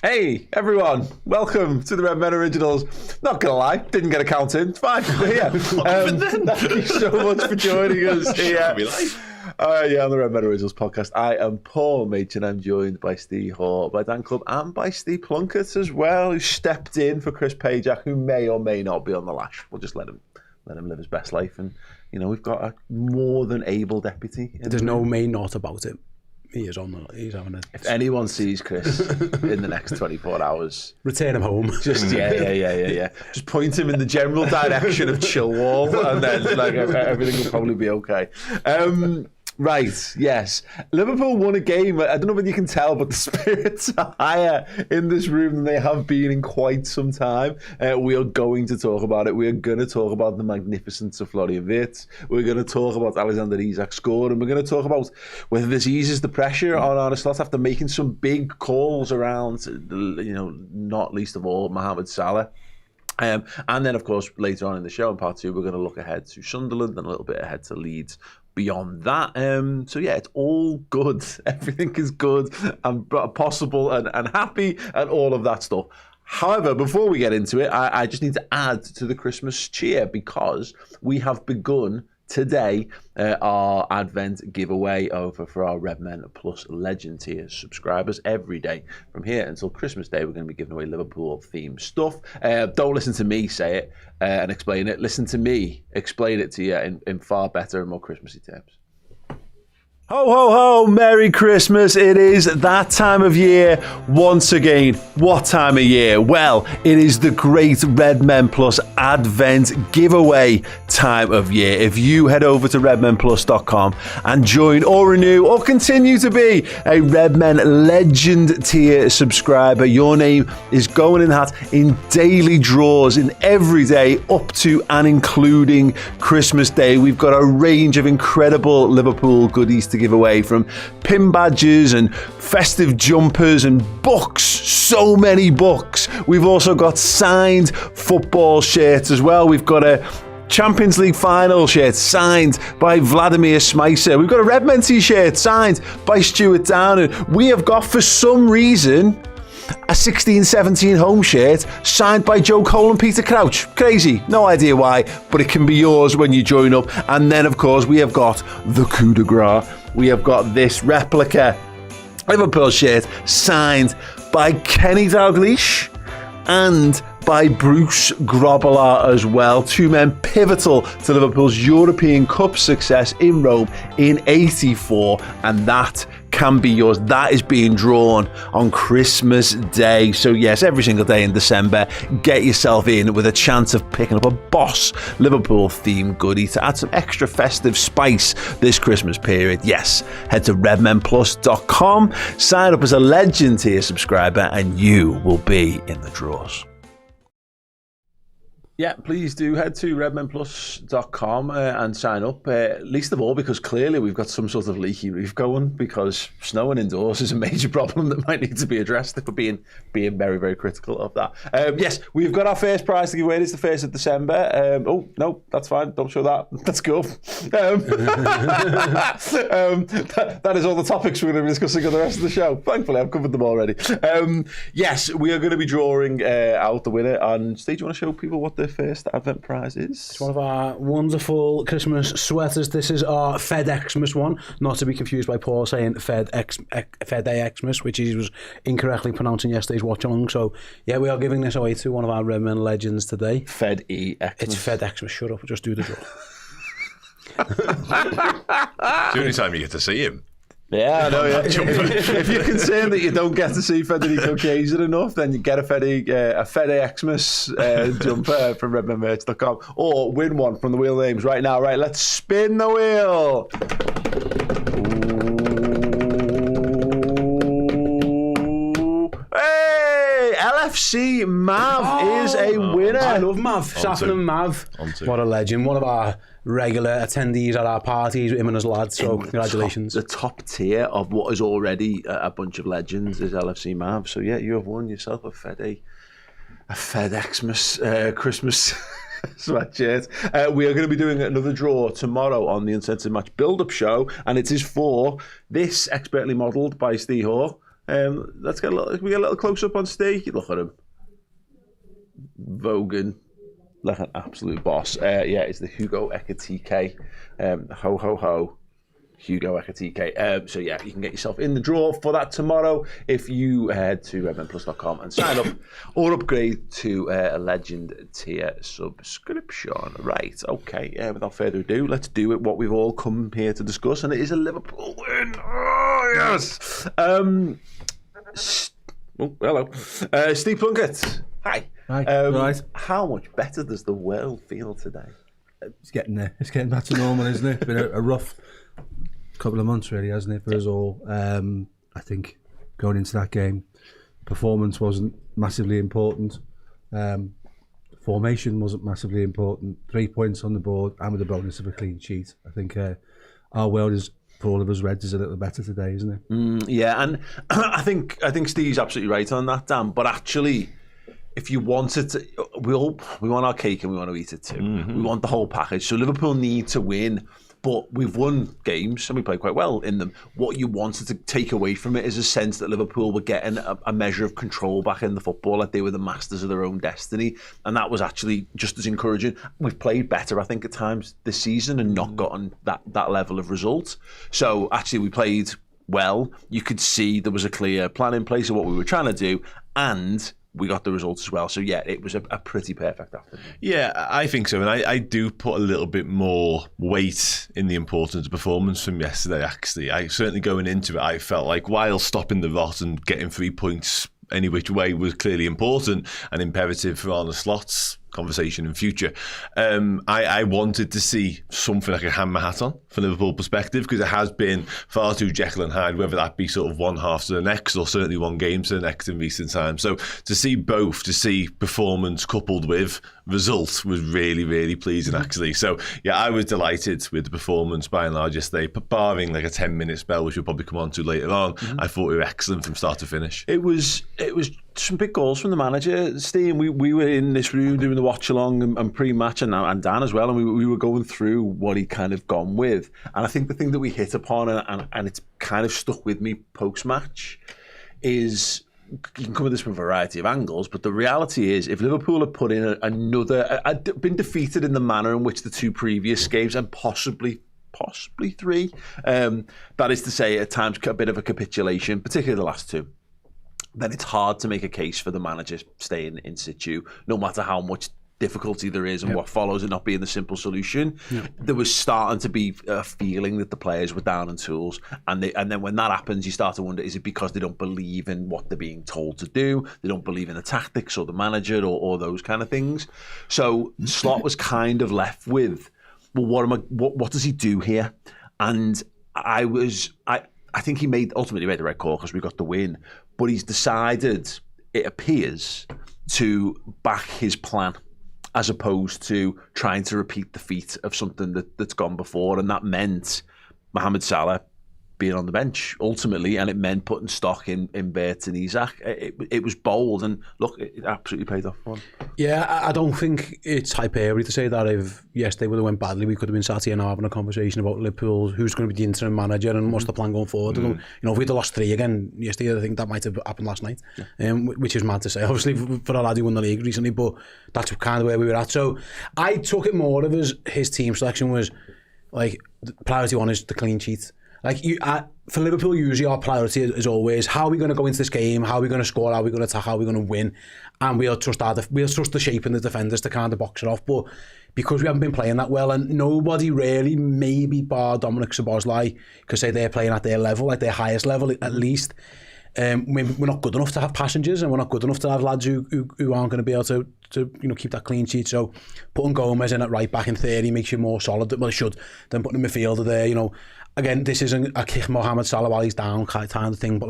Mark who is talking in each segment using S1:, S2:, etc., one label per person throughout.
S1: Hey everyone, welcome to the Redmen Originals. Not gonna lie, didn't get a count in. It's fine, we're here. Thank you so much for joining us here. On the Redmen Originals podcast. I am Paul Machin. I'm joined by Steve Hall, by Dan Club, and by Steve Plunkett as well, who stepped in for Chris Pajak, who may or may not be on the lash. We'll just let him live his best life, and we've got a more than able deputy.
S2: There's no may not about it. He's having it.
S1: If anyone sees Chris in the next 24 hours,
S2: return him home.
S1: Just Just point him in the general direction of Chilwell, and then everything will probably be okay. Right, yes. Liverpool won a game. I don't know whether you can tell, but the spirits are higher in this room than they have been in quite some time. We are going to talk about it. We are going to talk about the magnificence of Florian Wirtz. We're going to talk about Alexander Isak scored, and we're going to talk about whether this eases the pressure on Arne Slot after making some big calls around, not least of all, Mohamed Salah. And then, of course, later on in the show, in part two, we're going to look ahead to Sunderland and a little bit ahead to Leeds. Beyond that, it's all good. Everything is good and possible and happy and all of that stuff. However, before we get into it, I just need to add to the Christmas cheer because we have begun today our Advent giveaway over for our Redmen Plus Legend tier subscribers. Every day from here until Christmas Day, we're going to be giving away Liverpool themed stuff. Don't listen to me say it and explain it. Listen to me explain it to you in far better and more Christmassy terms. Ho, ho, ho, Merry Christmas. It is that time of year once again. What time of year? Well, it is the great Redmen Plus Advent giveaway time of year. If you head over to redmenplus.com and join or renew or continue to be a Redmen Legend tier subscriber, your name is going in the hat in daily draws in every day up to and including Christmas Day. We've got a range of incredible Liverpool goodies to give away, from pin badges and festive jumpers and books, so many books. We've also got signed football shirts as well. We've got a Champions League final shirt signed by Vladimir Smicer. We've got a Redmen t-shirt signed by Stuart Downer. We have got, for some reason, a 16-17 home shirt signed by Joe Cole and Peter Crouch. Crazy, no idea why, but it can be yours when you join up. And then, of course, we have got the coup de grace. We have got this replica Liverpool shirt signed by Kenny Dalglish and by Bruce Grobbelaar as well. Two men pivotal to Liverpool's European Cup success in Rome in '84, and that can be yours. That is being drawn on Christmas Day. So yes, every single day in December, get yourself in with a chance of picking up a Boss Liverpool themed goodie to add some extra festive spice this Christmas period. Yes, head to redmenplus.com, sign up as a Legend tier subscriber, and you will be in the draws. Yeah, please do head to redmenplus.com and sign up. Least of all because clearly we've got some sort of leaky roof going, because snowing indoors is a major problem that might need to be addressed if we're being very, very critical of that. Yes, we've got our first prize to give away. It's the 1st of December. Oh, no, that's fine. Don't show that. That's cool. That is all the topics we're going to be discussing on the rest of the show. Thankfully, I've covered them already. Yes, we are going to be drawing out the winner. And Steve, do you want to show people what the first Advent prize is?
S2: It's one of our wonderful Christmas sweaters. This is our FedExmas one, not to be confused by Paul saying FedExmas, which he was incorrectly pronouncing yesterday's watch along. So yeah, we are giving this away to one of our Redmen legends today.
S1: FedExmas.
S2: It's FedExmas. Shut up, just do the draw.
S3: It's the only time you get to see him.
S1: Yeah, I know. Yeah. If you're concerned that you don't get to see Federico Chiesa enough, then you get a FedExmas jumper from redmenmerch.com, or win one from the wheel names right now. Right, let's spin the wheel. Ooh. Hey, LFC Mav is a winner.
S2: I love Mav. Safran Mav. What a legend. One of our regular attendees at our parties, him and his lads, so congratulations.
S1: The top tier of what is already a bunch of legends is LFC Mav. So yeah, you have won yourself a FedExmas Christmas sweatshirt. We are going to be doing another draw tomorrow on the Uncensored Match build-up show, and it is for this expertly modelled by Steve Hoare Let's get can we get a little close up on Ste? Look at him. Vogan, like an absolute boss. It's the Hugo Ekitike. Ho, ho, ho. Hugo Ekitike. So you can get yourself in the draw for that tomorrow if you head to redmenplus.com and sign up or upgrade to a legend tier subscription. Right, okay. Without further ado, let's do it. What we've all come here to discuss, and it is a Liverpool win. Oh yes. Hello, Steve Plunkett. Hi.
S4: Hi. Right.
S1: How much better does the world feel today?
S4: It's getting there. It's getting back to normal, isn't it? It's been a rough couple of months, really, hasn't it, for us all? I think going into that game, performance wasn't massively important. Formation wasn't massively important. 3 points on the board, and with the bonus of a clean sheet. I think our world is, for all of us Reds, is a little better today, isn't it?
S1: Yeah, and I think Steve's absolutely right on that, Dan. But actually, if you wanted to, we want our cake and we want to eat it too. We want the whole package. So Liverpool need to win. But we've won games and we played quite well in them. What you wanted to take away from it is a sense that Liverpool were getting a measure of control back in the football, like they were the masters of their own destiny. And that was actually just as encouraging. We've played better, I think, at times this season and not gotten that level of result. So actually we played well. You could see there was a clear plan in place of what we were trying to do, and we got the results as well. So yeah, it was a pretty perfect afternoon.
S3: Yeah, I think so. And I do put a little bit more weight in the importance of performance from yesterday, actually. I certainly going into it, I felt like while stopping the rot and getting 3 points any which way was clearly important and imperative for Arne Slot's conversation in future, I wanted to see something I could hang my hat on from Liverpool perspective, because it has been far too Jekyll and Hyde, whether that be sort of one half to the next or certainly one game to the next in recent times. So to see both, to see performance coupled with result was really, really pleasing, actually. So yeah, I was delighted with the performance by and large yesterday, barring like a 10-minute spell, which we'll probably come on to later on. I thought we were excellent from start to finish.
S1: It was some big goals from the manager, Steve. We were in this room doing the watch along and pre-match, and Dan as well, and we were going through what he kind of gone with. And I think the thing that we hit upon, and it's kind of stuck with me post-match, is you can come at this from a variety of angles, but the reality is if Liverpool had put in been defeated in the manner in which the two previous games, and possibly three, that is to say at times a bit of a capitulation, particularly the last two, then it's hard to make a case for the manager staying in situ, no matter how much difficulty there is and what follows it not being the simple solution. There was starting to be a feeling that the players were down in tools, and then when that happens, you start to wonder, is it because they don't believe in what they're being told to do? They don't believe in the tactics or the manager or those kind of things. So Slot was kind of left with, well, what does he do here? And I think he ultimately made the right call because we got the win, but he's decided, it appears, to back his plan as opposed to trying to repeat the feat of something that's gone before. And that meant Mohamed Salah being on the bench ultimately, and it meant putting stock in Wirtz and Isak. It was bold, and look, it absolutely paid off for him.
S2: Yeah, I don't think it's hyperbole to say that if yesterday would have went badly, we could have been sat here now having a conversation about Liverpool, who's going to be the interim manager and what's the plan going forward. You know, if we'd have lost 3 again yesterday, I think that might have happened last night, which is mad to say, obviously, for a lad who won the league recently, but that's kind of where we were at. So I took it more of as his team selection was like, priority 1 is the clean sheet. Like for Liverpool, usually our priority is always, how are we going to go into this game? How are we going to score? How are we going to attack? How are we going to win? And we'll trust the shape in the defenders to kind of box it off. But because we haven't been playing that well, and nobody really, maybe bar Dominic Szoboszlai, could say they're playing at their level, like their highest level at least. We're not good enough to have passengers, and we're not good enough to have lads who aren't going to be able to keep that clean sheet. So putting Gomez in at right back in theory makes you more solid. Well, it should, than putting a midfielder there. Again, this isn't a kick Mohamed Salah while he's down kind of thing, but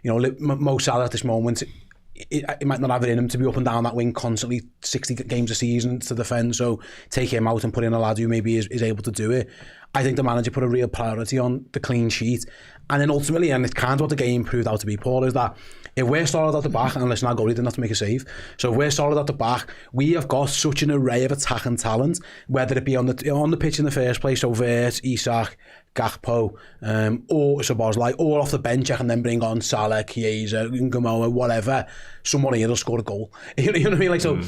S2: Mo Salah at this moment, it might not have it in him to be up and down that wing constantly, 60 games a season to defend. So take him out and put in a lad who maybe is able to do it. I think the manager put a real priority on the clean sheet. And then ultimately, and it's kind of what the game proved out to be, Paul, is that if we're solid at the back, and listen, our goalie didn't have to make a save, so if we're solid at the back, we have got such an array of attacking talent, whether it be on the pitch in the first place, so Wirtz, Isak, Gakpo, or Szoboszlai, or off the bench, I can then bring on Salah, Chiesa, Ngamoa, whatever. Someone here will score a goal. You know what I mean? Like, so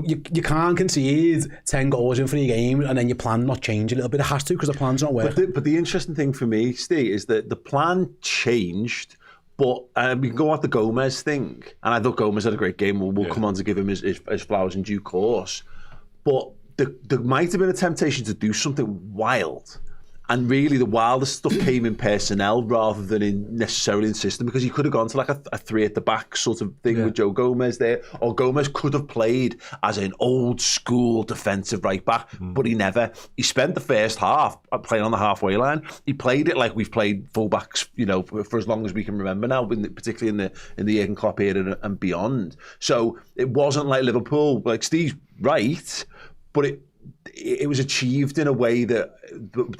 S2: you can't concede 10 goals in 3 games and then your plan not change a little bit. It has to, because the plan's not working.
S1: But the interesting thing for me, Steve, is that the plan changed. But we can go off the Gomez thing, and I thought Gomez had a great game. We'll come on to give him his flowers in due course. But there might have been a temptation to do something wild. And really, the wildest stuff came in personnel rather than necessarily in system, because he could have gone to like a 3 at the back sort of thing with Joe Gomez there, or Gomez could have played as an old school defensive right back, but he never. He spent the first half playing on the halfway line. He played it like we've played fullbacks, for as long as we can remember now, particularly in the Jurgen Klopp era and beyond. So it wasn't like Liverpool. Like Steve's right, but it was achieved in a way that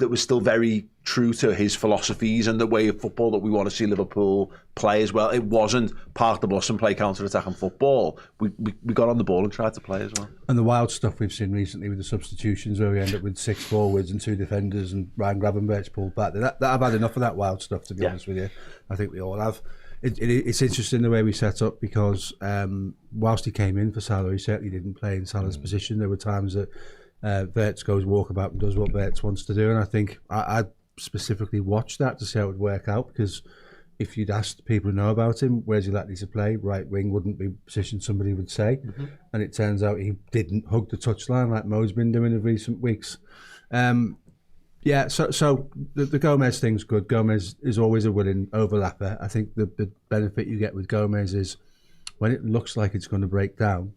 S1: was still very true to his philosophies and the way of football that we want to see Liverpool play as well. It wasn't park the bus and play counter-attacking football. We got on the ball and tried to play as well.
S4: And the wild stuff we've seen recently with the substitutions, where we end up with 6 forwards and 2 defenders and Ryan Gravenberch pulled back. I've had enough of that wild stuff, to be honest with you. I think we all have. It's interesting the way we set up, because whilst he came in for Salah, he certainly didn't play in Salah's position. There were times that Wirtz goes walkabout and does what Wirtz wants to do, and I think I specifically watched that to see how it would work out, because if you'd asked people who know about him, where's he likely to play, right wing wouldn't be a position somebody would say, and it turns out he didn't hug the touchline like Mo's been doing in recent weeks. So the Gomez thing's good. Gomez is always a willing overlapper. I think the benefit you get with Gomez is when it looks like it's going to break down,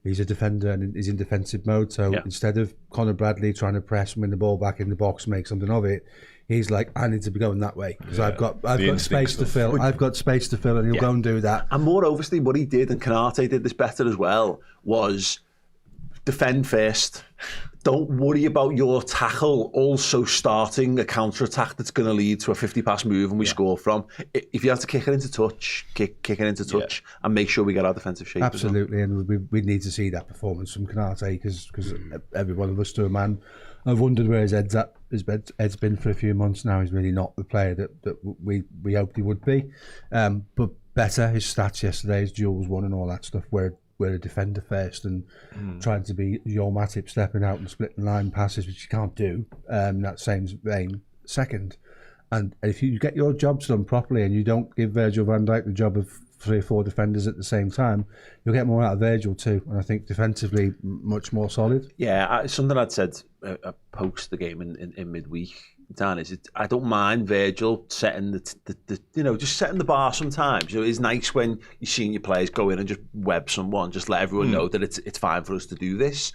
S4: he's a defender and he's in defensive mode. So instead of Conor Bradley trying to press and win the ball back in the box, make something of it, he's like, I need to be going that way because I've got space to fill. I've got space to fill, and he'll go and do that.
S1: And more obviously, what he did, and Kanate did this better as well, was defend first. Don't worry about your tackle also starting a counter-attack that's going to lead to a 50-pass move and we score from. If you have to kick it into touch, kick it into touch and make sure we get our defensive shape.
S4: Absolutely, and we need to see that performance from Kanate, because every one of us to a man, I've wondered where his head's been for a few months now. He's really not the player that we hoped he would be. But better, his stats yesterday, his duels won and all that stuff, where a defender first and trying to be your Matip stepping out and splitting line passes, which you can't do in that same vein, second. And if you get your jobs done properly and you don't give Virgil van Dijk the job of 3 or 4 defenders at the same time, you'll get more out of Virgil too. And I think defensively, much more solid.
S1: Yeah, something I'd said post the game in midweek, Dan, is I don't mind Virgil setting just setting the bar sometimes. It's nice when you're seeing your players go in and just web someone, just let everyone know that it's fine for us to do this.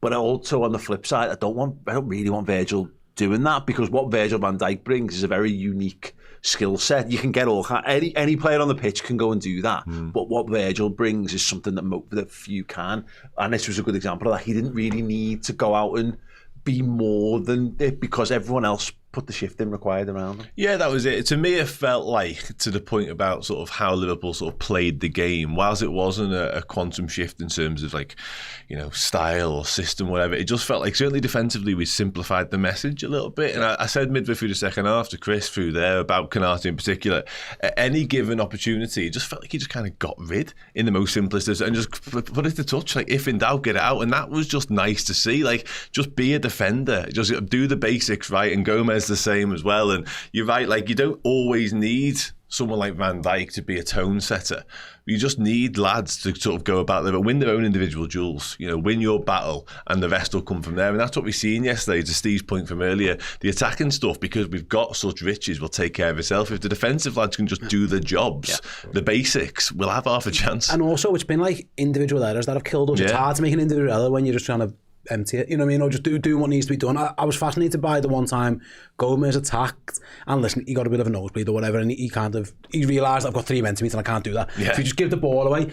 S1: But also on the flip side, I don't really want Virgil doing that, because what Virgil van Dijk brings is a very unique skill set. You can get any player on the pitch can go and do that, but what Virgil brings is something that few can. And this was a good example of that. He didn't really need to go out and be more than it, because everyone else put the shift in required around them.
S3: Yeah, that was it. To me, it felt like, to the point about sort of how Liverpool sort of played the game, whilst it wasn't a quantum shift in terms of style or system, whatever, it just felt like certainly defensively we simplified the message a little bit. And I said midway through the second half to Chris through there about Kanate in particular, at any given opportunity, it just felt like he just kind of got rid in the most simplest and just put it to touch, like if in doubt, get it out. And that was just nice to see. Like, just be a defender, just do the basics right, and Gomez the same as well. And you're right, like, you don't always need someone like Van Dijk to be a tone setter. You just need lads to sort of go about them and win their own individual duels, win your battle, and the rest will come from there. And that's what we've seen yesterday, to Steve's point from earlier. The attacking stuff, because we've got such riches, will take care of itself. If the defensive lads can just do the jobs, the basics, we'll have half a chance.
S2: And also, it's been like individual errors that have killed us. It's hard to make an individual error when you're just trying to empty it, you know what I mean, or just do what needs to be done. I was fascinated by the one time Gomez attacked, and listen, he got a bit of a nosebleed or whatever, and he realised, I've got 3 men to meet and I can't do that. If you just give the ball away,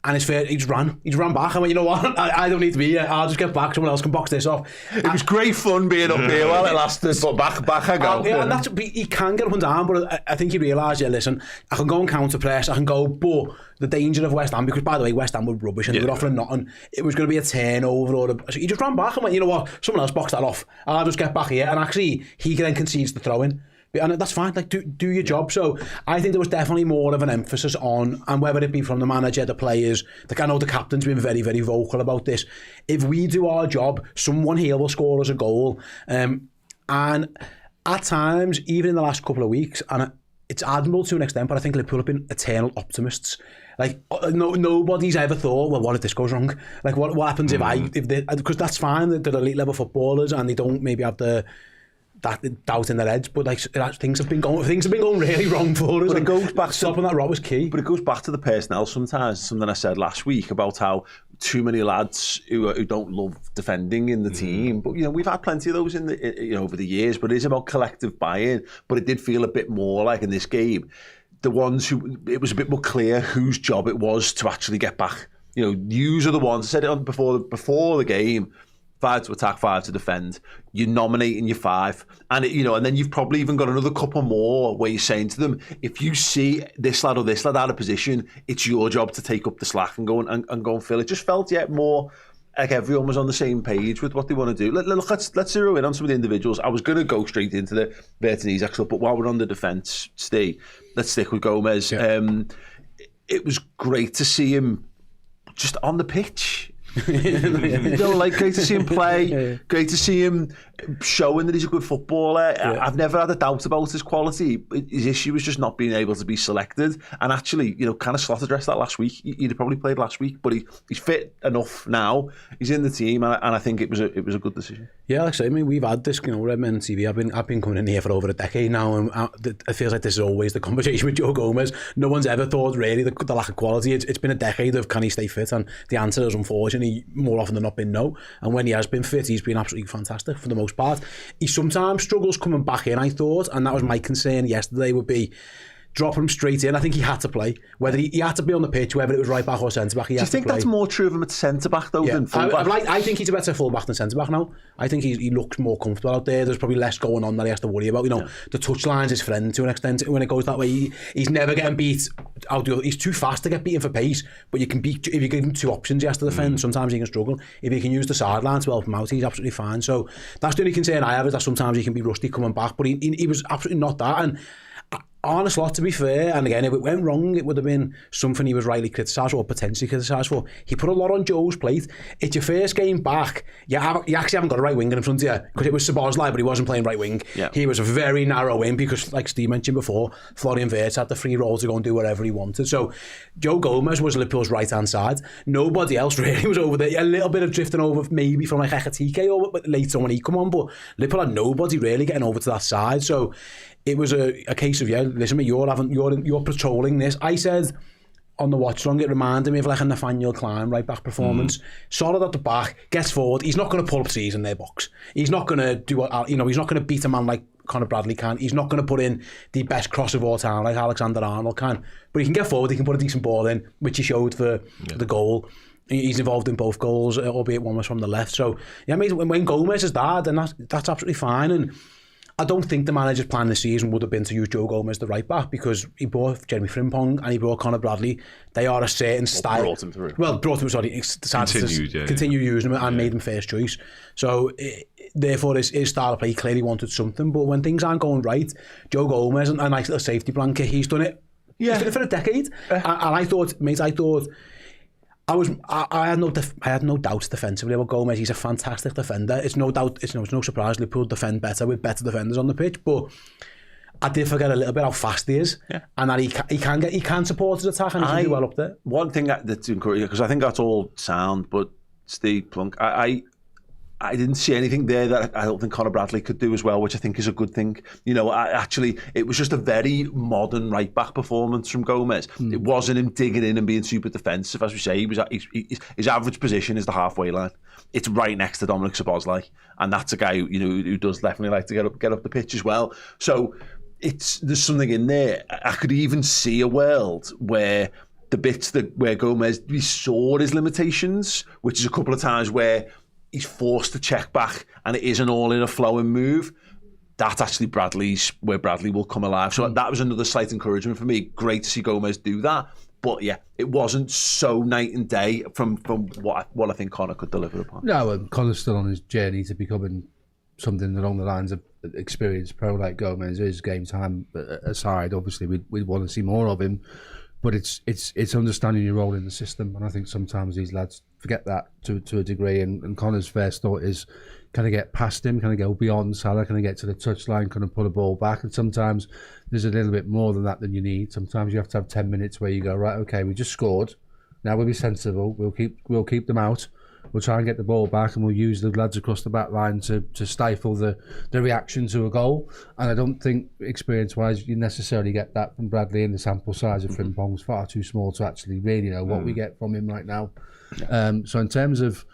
S2: And it's fair, he just ran back. I went, you know what, I don't need to be here, I'll just get back, someone else can box this off.
S1: It was great fun being up here while it lasted, but back I go.
S2: Yeah, and that's, he can get up and down, but I think he realised, yeah, listen, I can go and counter press, I can go, but the danger of West Ham, because by the way, West Ham were rubbish and they were offering nothing, it was going to be a turnover, so he just ran back and went, you know what, someone else box that off, I'll just get back here, and actually, he then concedes the throw-in. And that's fine, like, do your job. So I think there was definitely more of an emphasis on, and whether it be from the manager, the players, I know the captain's been very, very vocal about this. If we do our job, someone here will score us a goal. And at times, even in the last couple of weeks, and it's admirable to an extent, but I think Liverpool have been eternal optimists. Like, nobody's ever thought, well, what if this goes wrong? Like, what happens if because that's fine, they're elite level footballers and they don't maybe have that doubt in their heads, but like things have been going really wrong for us.
S1: But it goes back
S2: stopping that rot was key.
S1: But it goes back to the personnel sometimes. Something I said last week about how too many lads who don't love defending in the team. But we've had plenty of those in the over the years. But it is about collective buy-in. But it did feel a bit more like in this game, the ones who it was a bit more clear whose job it was to actually get back. Yous are the ones. I said it before the game. 5 to attack, 5 to defend. You're nominating your 5, and and then you've probably even got another couple more where you're saying to them, if you see this lad or this lad out of position, it's your job to take up the slack and go and fill. It just felt more like everyone was on the same page with what they want to do. Let's zero in on some of the individuals. I was going to go straight into the Wirtz and Isak stuff, but while we're on the defence, Steve, let's stick with Gomez.
S2: Yeah.
S1: It was great to see him just on the pitch. Great to see him play, great to see him showing that he's a good footballer. I've never had a doubt about his quality. His issue was just not being able to be selected, and actually, kind of Slot addressed that last week. He'd have probably played last week, but he's fit enough now. He's in the team, and I think it was a good decision.
S2: Yeah, like I say, we've had this, Redmen TV. I've been coming in here for over a decade now, and it feels like this is always the conversation with Joe Gomez. No one's ever thought really the lack of quality. It's been a decade of can he stay fit, and the answer is unfortunately more often than not been no. And when he has been fit, he's been absolutely fantastic for the most part. He sometimes struggles coming back in, I thought, and that was my concern yesterday, would be dropping him straight in. I think he had to play. Whether he had to be on the pitch, whether it was right back or centre back, he had to play.
S1: Do you think that's more true of him at centre back though than full back?
S2: I think he's a better full back than centre back now. I think he looks more comfortable out there. There's probably less going on that he has to worry about. The touchline's his friend to an extent when it goes that way. He's never getting beat. He's too fast to get beaten for pace, but you can beat if you give him two options. He has to defend. Sometimes he can struggle. If he can use the sideline to help him out, he's absolutely fine. So that's the only concern I have, is that sometimes he can be rusty coming back, but he was absolutely not that. And on a Slot, to be fair, and again, if it went wrong, it would have been something he was rightly criticised or potentially criticised for. He put a lot on Joe's plate. It's your first game back. You actually haven't got a right winger in front of you, because it was Szoboszlai, but he wasn't playing right wing. Yeah. He was a very narrow in, because, like Steve mentioned before, Florian Wirtz had the free role to go and do whatever he wanted. So Joe Gomez was Liverpool's right-hand side. Nobody else really was over there. A little bit of drifting over maybe from like Ekatike or later when he come on, but Liverpool had nobody really getting over to that side. So it was a case of, listen, you're patrolling this. I said on the watch long, it reminded me of like a Nathaniel Klein right back performance. Solid at the back, gets forward. He's not going to pull up trees in their box. He's not going to do he's not going to beat a man like Conor Bradley can. He's not going to put in the best cross of all time like Alexander-Arnold can. But he can get forward, he can put a decent ball in, which he showed for the goal. He's involved in both goals, albeit one was from the left. So, when Gomez is there, then that's absolutely fine. And I don't think the manager's plan this season would have been to use Joe Gomez the right back, because he brought Jeremy Frimpong and he brought Conor Bradley. They are a certain style.
S1: Brought him through.
S2: Well, brought him, sorry. Continued using him and made him first choice. So, therefore, his style of play, he clearly wanted something. But when things aren't going right, Joe Gomez, and a nice little safety blanket, he's done it. Yeah. He's done it for a decade. And I thought, I had no doubts defensively about Gomez. He's a fantastic defender. It's no surprise Liverpool defend better with better defenders on the pitch, but I did forget a little bit how fast he is, and that he can support his attack, and he can do well up there.
S1: One thing that's encouraging, because I think that's all sound, but Steve Plunk, I didn't see anything there that I don't think Conor Bradley could do as well, which I think is a good thing. It was just a very modern right-back performance from Gomez. It wasn't him digging in and being super defensive. As we say, his average position is the halfway line. It's right next to Dominic Szoboszlai, and that's a guy who does definitely like to get up the pitch as well. So there's something in there. I could even see a world where the bits where Gomez, we saw his limitations, which is a couple of times where he's forced to check back and it isn't all in a flowing move. That's actually where Bradley will come alive. So that was another slight encouragement for me. Great to see Gomez do that. But yeah, it wasn't so night and day from what I think Connor could deliver upon.
S4: No, Connor's still on his journey to becoming something along the lines of experienced pro like Gomez is. Game time aside, obviously we'd want to see more of him. But it's understanding your role in the system, and I think sometimes these lads forget that to a degree. And Connor's first thought is, can I get past him? Can I go beyond Salah? Can I get to the touchline? Can I pull a ball back? And sometimes there's a little bit more than that than you need. Sometimes you have to have 10 minutes where you go, right, okay, we just scored. Now we'll be sensible. We'll keep them out. We'll try and get the ball back, and we'll use the lads across the back line to stifle the reaction to a goal. And I don't think, experience-wise, you necessarily get that from Bradley, and the sample size of Frimpong's far too small to actually really know what we get from him right now. So in terms of,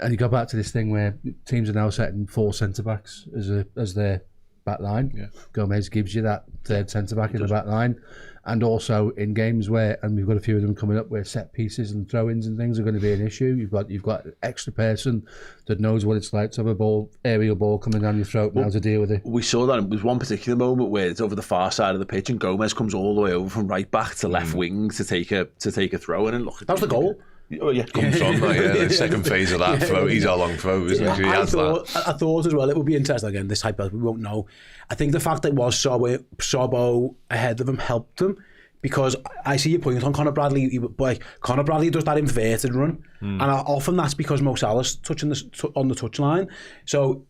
S4: and you go back to this thing where teams are now setting 4 centre-backs as their back line. Yeah. Gomez gives you that third centre-back in the back line. And also in games where, and we've got a few of them coming up, where set pieces and throw-ins and things are going to be an issue. You've got an extra person that knows what it's like to have a aerial ball coming down your throat and how to deal with it.
S1: We saw that. There was one particular moment where it's over the far side of the pitch, and Gomez comes all the way over from right back to left wing to take a throw in, and look.
S2: That was the goal.
S1: Oh yeah,
S3: comes on the second phase of that throw. He's a long throw, isn't he?
S2: I thought as well it would be interesting. Again, this type of we won't know. I think the fact that it was Sobo ahead of him helped him, because I see your point on Conor Bradley. Like Conor Bradley does that inverted run, and often that's because Mo Salah's touching on the touchline. So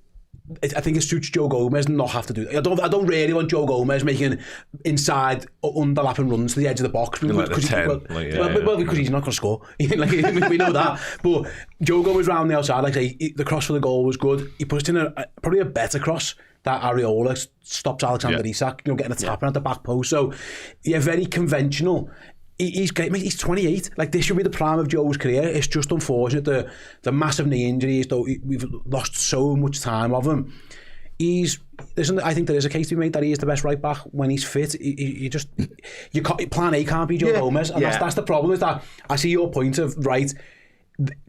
S2: I think it suits Joe Gomez not have to do that. I don't really want Joe Gomez making inside underlapping runs to the edge of the box. Because he's not going to score. Like, we know that. But Joe Gomez round the outside, like I say, the cross for the goal was good. He pushed in probably a better cross that Areola stops Alexander Isak, getting a tap at the back post. So, yeah, very conventional. He's great, mate. He's 28. Like, this should be the prime of Joe's career. It's just unfortunate the massive knee injuries. Though we've lost so much time of him. I think there is a case to be made that he is the best right back when he's fit. Plan A can't be Joe Gomez, and that's the problem. Is that I see your point of right.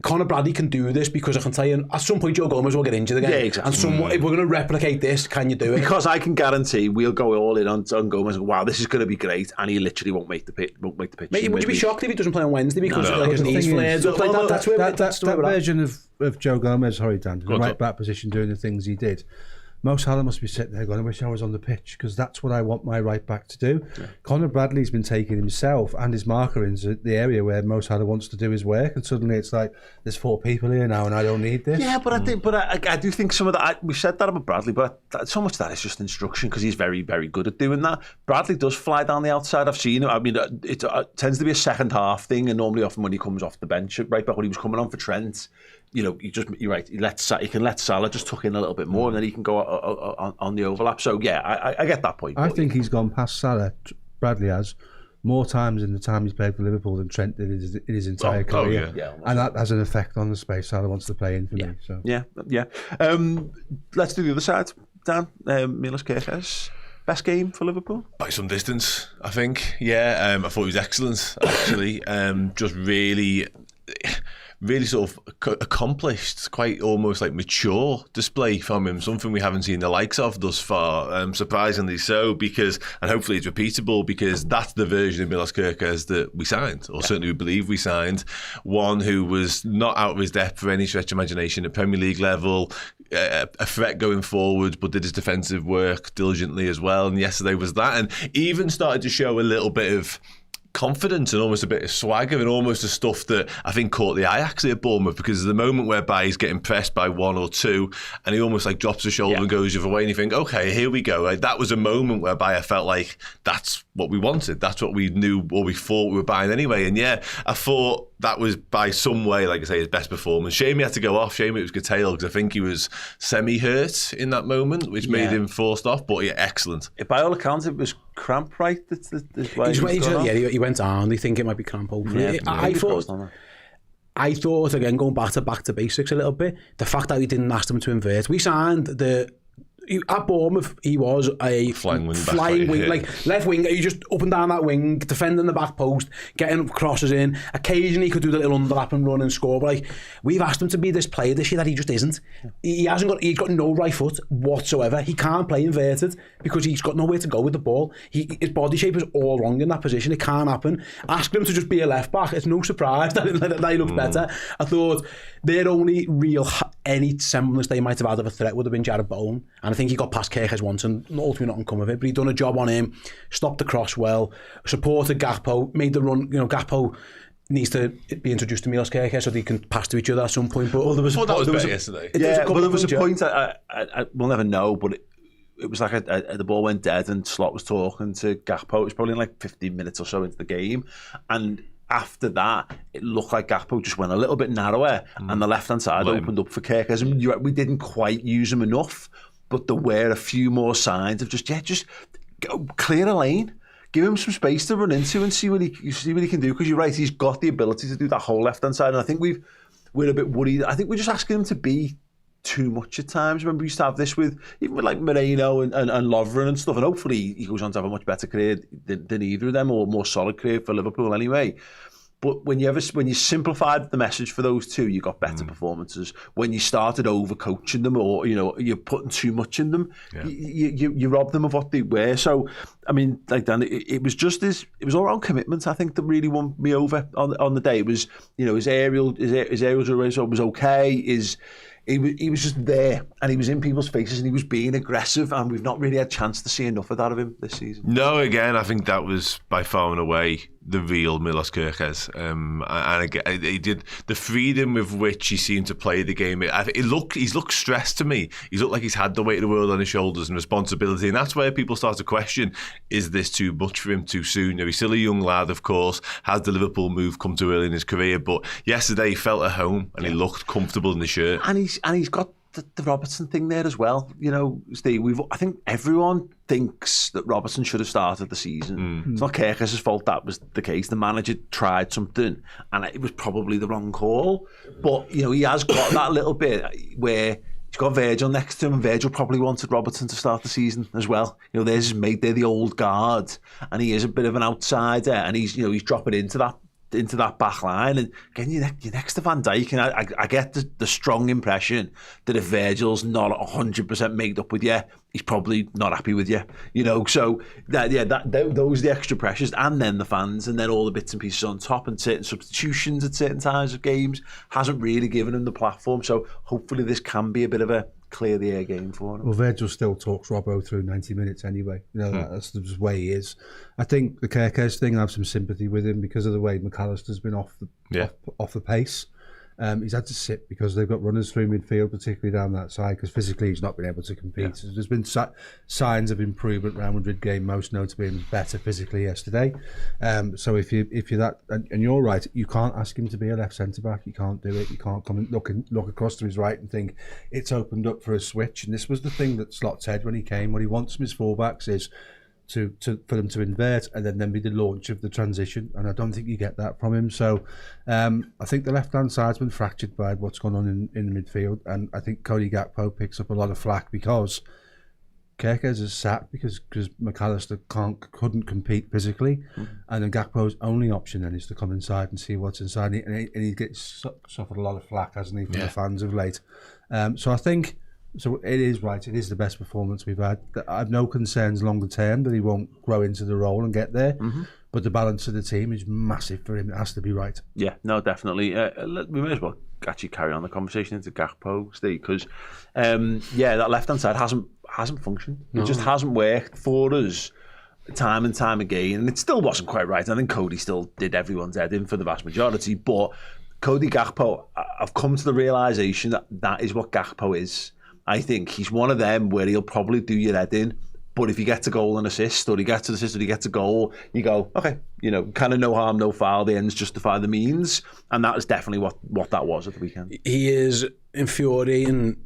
S2: Conor Bradley can do this because I can tell you at some point Joe Gomez will get injured again.
S1: Yeah, exactly.
S2: And if we're going to replicate this, can you do it?
S1: Because I can guarantee we'll go all in on Gomez. Wow, this is going to be great, and he literally won't make the pitch.
S2: Mate, would you be shocked if he doesn't play on Wednesday because his knees flared up like that? That's
S4: that version of Joe Gomez, Dan, in the right back position, doing the things he did. Mo Salah must be sitting there going, I wish I was on the pitch, because that's what I want my right back to do. Yeah. Conor Bradley's been taking himself and his marker into the area where Mo Salah wants to do his work, and suddenly it's like, there's 4 people here now and I don't need this.
S1: Yeah, but I do think some of that, we've said that about Bradley, but so much of that is just instruction, because he's very, very good at doing that. Bradley does fly down the outside. I've seen him. I mean, it tends to be a second half thing, and normally often when he comes off the bench, right back when he was coming on for Trent, you're right. He can let Salah just tuck in a little bit more, and then he can go on the overlap. So yeah, I get that point.
S4: I think he's gone past Salah. Bradley has more times in the time he's played for Liverpool than Trent did in his entire career, and that has an effect on the space Salah wants to play in for me. So
S1: yeah. Let's do the other side, Dan. Milos Kerkez. Best game for Liverpool?
S3: By some distance, I think. Yeah, I thought he was excellent, actually. Just really sort of accomplished, quite almost like mature display from him, something we haven't seen the likes of thus far, surprisingly so, because, and hopefully it's repeatable, because that's the version of Milos Kerkez that we signed, or certainly we believe we signed, one who was not out of his depth for any stretch of imagination at Premier League level, a threat going forward, but did his defensive work diligently as well, and yesterday was that, and even started to show a little bit of confidence and almost a bit of swagger, and almost the stuff that I think caught the eye actually at Bournemouth, because there's the moment whereby he's getting pressed by 1 or 2 and he almost like drops his shoulder and goes the other way, and you think, okay, here we go. Like, that was a moment whereby I felt like that's what we wanted, that's what we knew or we thought we were buying anyway. And yeah, I thought that was by some way, like I say, his best performance. Shame he had to go off, shame it was curtailed, because I think he was semi-hurt in that moment, which made him forced off, but yeah, excellent.
S1: By all accounts, it was cramp, right?
S2: He went down. They think it might be cramp, hopefully. I thought, again, going back to basics a little bit, the fact that we didn't ask them to invert. We signed the at Bournemouth, he was a
S3: flying
S2: wing, like left wing. He just up and down that wing, defending the back post, getting crosses in. Occasionally, he could do the little underlap and run and score. But like, we've asked him to be this player this year that he just isn't. He's got no right foot whatsoever. He can't play inverted because he's got nowhere to go with the ball. His body shape is all wrong in that position. It can't happen. Asking him to just be a left back, it's no surprise that he looks better. I thought their only real any semblance they might have had of a threat would have been Jared Bowen, and I think he got past Kirkes once and ultimately nothing come of it, but he'd done a job on him, stopped the cross well, supported Gakpo, made the run. Gakpo needs to be introduced to Milos Kirkes so they can pass to each other at some point. But
S3: there was yesterday.
S1: There was a point we'll never know, but it was like the ball went dead and Slot was talking to Gakpo. It was probably like 15 minutes or so into the game, and after that, it looked like Gakpo just went a little bit narrower and the left-hand side opened up for Kirkes. And we didn't quite use him enough, but there were a few more signs of just go clear a lane, give him some space to run into and see what he can do. Because you're right, he's got the ability to do that whole left-hand side. And I think we're a bit worried. I think we're just asking him to be too much at times. Remember, we used to have this even with like Moreno and Lovren and stuff, and hopefully he goes on to have a much better career than either of them, or a more solid career for Liverpool anyway. But when you simplified the message for those two, you got better performances. When you started overcoaching them, or you're putting too much in them, you rob them of what they were. So I mean, like Dan, it was just it was all around commitment. I think that really won me over on the day. It was his aerials was okay. He was just there, and he was in people's faces, and he was being aggressive, and we've not really had a chance to see enough of that of him this season.
S3: No, again, I think that was by far and away the real Milos Kirkes. And again, he did the freedom with which he seemed to play the game. He's looked stressed to me. He's looked like he's had the weight of the world on his shoulders and responsibility, and that's where people start to question: is this too much for him too soon? He's still a young lad, of course. Has the Liverpool move come too early in his career? But yesterday he felt at home and he looked comfortable in the shirt.
S1: And he's got the Robertson thing there as well. Steve, I think everyone thinks that Robertson should have started the season. It's not Kirkes' fault that was the case. The manager tried something and it was probably the wrong call. But, he has got that little bit where he's got Virgil next to him, and Virgil probably wanted Robertson to start the season as well. There's his mate, they're the old guard, and he is a bit of an outsider, and he's dropping into that back line, and again you're next to Van Dijk, and I get the strong impression that if Virgil's not 100% made up with you, he's probably not happy with you, so those are the extra pressures, and then the fans, and then all the bits and pieces on top, and certain substitutions at certain times of games hasn't really given him the platform. So hopefully this can be a bit of a clear the air game for him.
S4: Well, Virgil still talks Robbo through 90 minutes anyway. That's the way he is. I think the Kirkes thing, I have some sympathy with him because of the way McAllister's been off the pace. He's had to sit because they've got runners through midfield, particularly down that side, because physically he's not been able to compete. So there's been signs of improvement around Madrid game, most notably him better physically yesterday. So if you're that, and you're right, you can't ask him to be a left centre back. You can't do it. You can't come and look across to his right and think it's opened up for a switch. And this was the thing that Slot said when he came. What he wants from his fullbacks is for them to invert and then be the launch of the transition, and I don't think you get that from him. So I think the left-hand side's been fractured by what's gone on in the midfield, and I think Cody Gakpo picks up a lot of flack because Kirkes is sacked because McAllister couldn't compete physically, and then Gakpo's only option then is to come inside and see what's inside, and he gets suffered a lot of flack, hasn't he, from the fans of late. So I think So it is right. It is the best performance we've had. I have no concerns longer term that he won't grow into the role and get there. Mm-hmm. But the balance of the team is massive for him. It has to be right. Yeah, no, definitely. We may as well actually carry on the conversation into Gakpo, Steve, because that left-hand side hasn't functioned. It just hasn't worked for us time and time again, and it still wasn't quite right. I think Cody still did everyone's head in for the vast majority, but Cody Gakpo, I've come to the realisation that is what Gakpo is. I think he's one of them where he'll probably do your head in, but if he gets a goal and assist, or he gets an assist, or he gets a goal, you go, okay, kind of no harm, no foul, the ends justify the means, and that is definitely what that was at the weekend. He is infuriating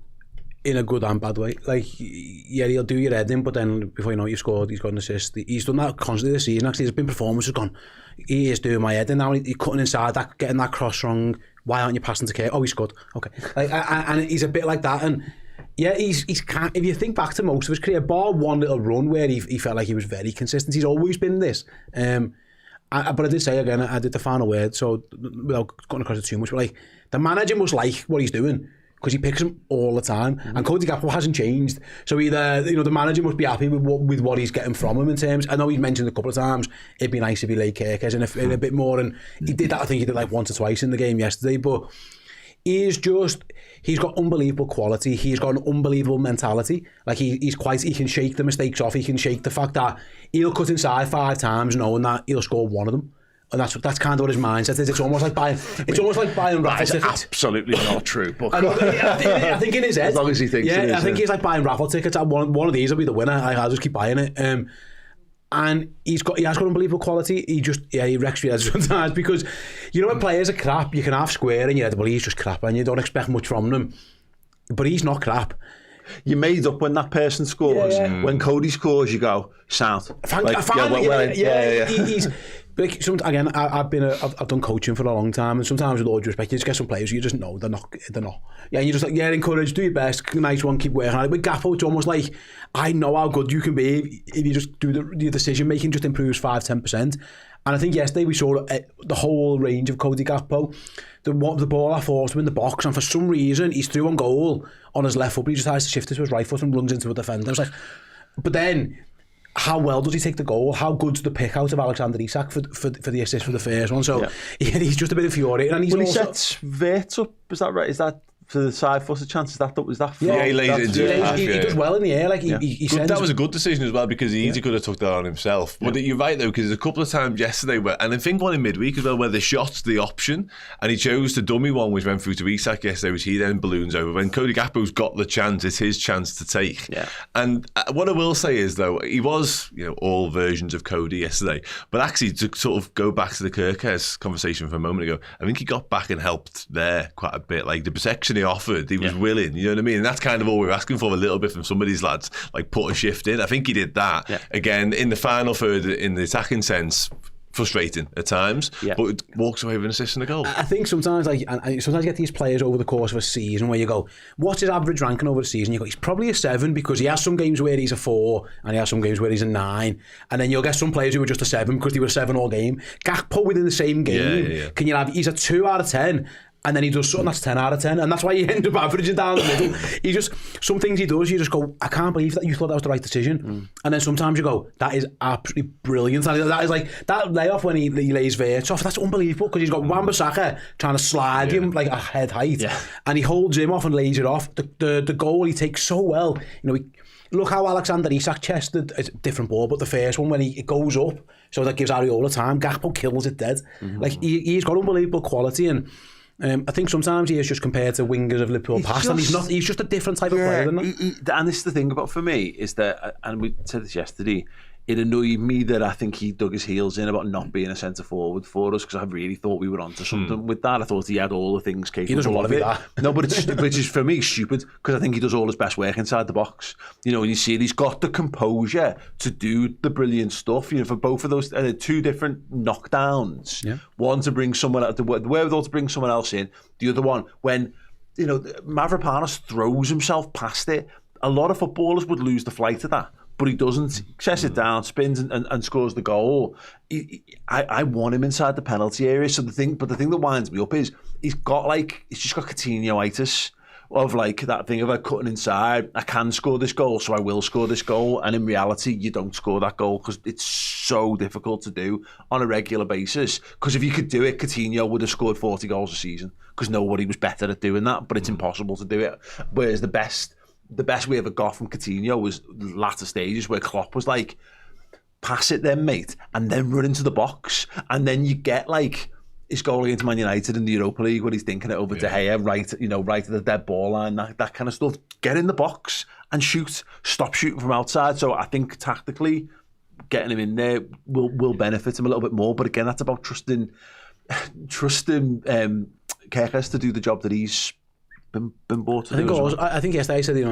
S4: in a good and bad way. Like, yeah, he'll do your head in, but then before you know it, you've scored, he's got an assist. He's done that constantly this season. Actually, there's been performances gone, he is doing my head in now. He's cutting inside, that, getting that cross wrong. Why aren't you passing to Kane? Oh, he scored. Okay. And he's a bit like that, and
S2: Yeah, he's if you think back to most of his career, bar one little run where he felt like he was very consistent, he's always been this. But I did say again, I did the final word, so without going across it too much, but like the manager must like what he's doing because he picks him all the time, and Cody Gakpo hasn't changed. So either the manager must be happy with what he's getting from him in terms. I know he's mentioned a couple of times it'd be nice if he laid Kirkes in a bit more, and he did that. I think he did like once or twice in the game yesterday, but. He's got unbelievable quality. He's got an unbelievable mentality. Like he can shake the mistakes off. He can shake the fact that he'll cut inside 5 times knowing that he'll score one of them. And that's kind of what his mindset is. It's almost like buying raffle tickets.
S1: Absolutely not true. But
S2: I think in his head.
S1: As long as he thinks it is.
S2: I think he's like buying raffle tickets. One of these will be the winner. I'll just keep buying it. And he has got unbelievable quality. He wrecks your head sometimes because when players are crap, you can half square in your head, well, he's just crap and you don't expect much from them. But he's not crap.
S1: You made up when that person scores.
S2: Yeah.
S1: When Cody scores, you go, sound.
S2: He's like, again, I've done coaching for a long time, and sometimes with all due respect, you just get some players you just know they're not. Yeah, you just like, encourage, do your best, nice one, keep working on it. With Gakpo, it's almost like I know how good you can be if you just do the decision making just improves 5-10%. And I think yesterday we saw the whole range of Cody Gakpo. The ball I forced him in the box, and for some reason he's through on goal on his left foot, but he just has to shift it to his right foot and runs into a defender. I was like, but then. How well does he take the goal? How good's the pick out of Alexander Isak for the assist for the first one? So he's just a bit infuriating. And
S1: he sets Wirtz up, is that right? Is that for the side-footed chance? Is that
S3: Yeah, he lays it into his half,
S2: he does well in the air. Like he sends.
S3: That was a good decision as well because he easily could have took that on himself. But you're right though, because there's a couple of times yesterday and I think one in midweek as well, where the shot's the option, and he chose the dummy one which went through to Isak yesterday, which he then balloons over. When Cody Gakpo's got the chance, it's his chance to take.
S1: Yeah.
S3: And what I will say is though, he was all versions of Cody yesterday, but actually to sort of go back to the Kirkes conversation from a moment ago, I think he got back and helped there quite a bit. Like the protection he offered, he was willing, you know what I mean? And that's kind of all we were asking for a little bit from some of these lads, like put a shift in. I think he did that. Yeah. Again, in the final third, in the attacking sense, frustrating at times, but it walks away with an assist and a goal.
S2: I think sometimes, sometimes you get these players over the course of a season where you go, what's his average ranking over the season? You go, he's probably a 7 because he has some games where he's a 4 and he has some games where he's a 9. And then you'll get some players who are just a 7 because they were a 7 all game. Gakpo within the same game, can you have? He's a 2 out of 10. And then he does something that's 10 out of 10, and that's why you end up averaging down the middle. He just, some things he does, you just go, I can't believe that you thought that was the right decision. And then sometimes you go, that is absolutely brilliant. That is like, that layoff when he lays Wirtz off, that's unbelievable, because he's got Wan-Bissaka trying to slide him like a head height, and he holds him off and lays it off. The goal he takes so well. Look how Alexander Isak chested, it's a different ball, but the first one when it goes up, so that gives Areola time, Gakpo kills it dead. Like, he's got unbelievable quality, and I think sometimes he is just compared to wingers of Liverpool past, and he's just a different type of player, isn't he?
S1: And this is the thing about, for me, is that, and we said this yesterday, it annoyed me that I think he dug his heels in about not being a centre forward for us, because I really thought we were onto something with that. I thought he had all the things capable.
S2: He doesn't want to be that.
S1: No, but it's for me stupid, because I think he does all his best work inside the box. And you see he's got the composure to do the brilliant stuff. For both of those 2 different knockdowns. Yeah. One to bring someone out, the wherewithal to bring someone else in. The other one when Mavropanos throws himself past it. A lot of footballers would lose the flight of that. But he doesn't. He sets it down, spins and scores the goal. I want him inside the penalty area. So the thing that winds me up is he's just got Coutinho-itis of like that thing of cutting inside. I can score this goal, so I will score this goal. And in reality, you don't score that goal because it's so difficult to do on a regular basis. Because if you could do it, Coutinho would have scored 40 goals a season because nobody was better at doing that. But it's impossible to do it. Whereas the best we ever got from Coutinho was latter stages where Klopp was like, pass it then, mate, and then run into the box. And then you get like his goal against Man United in the Europa League when he's thinking it over De Gea, right at the dead ball line, that kind of stuff. Get in the box and shoot. Stop shooting from outside. So I think tactically, getting him in there will benefit him a little bit more. But again, that's about trusting Kirkes to do the job that he's been bought to do.
S2: I think yesterday I said he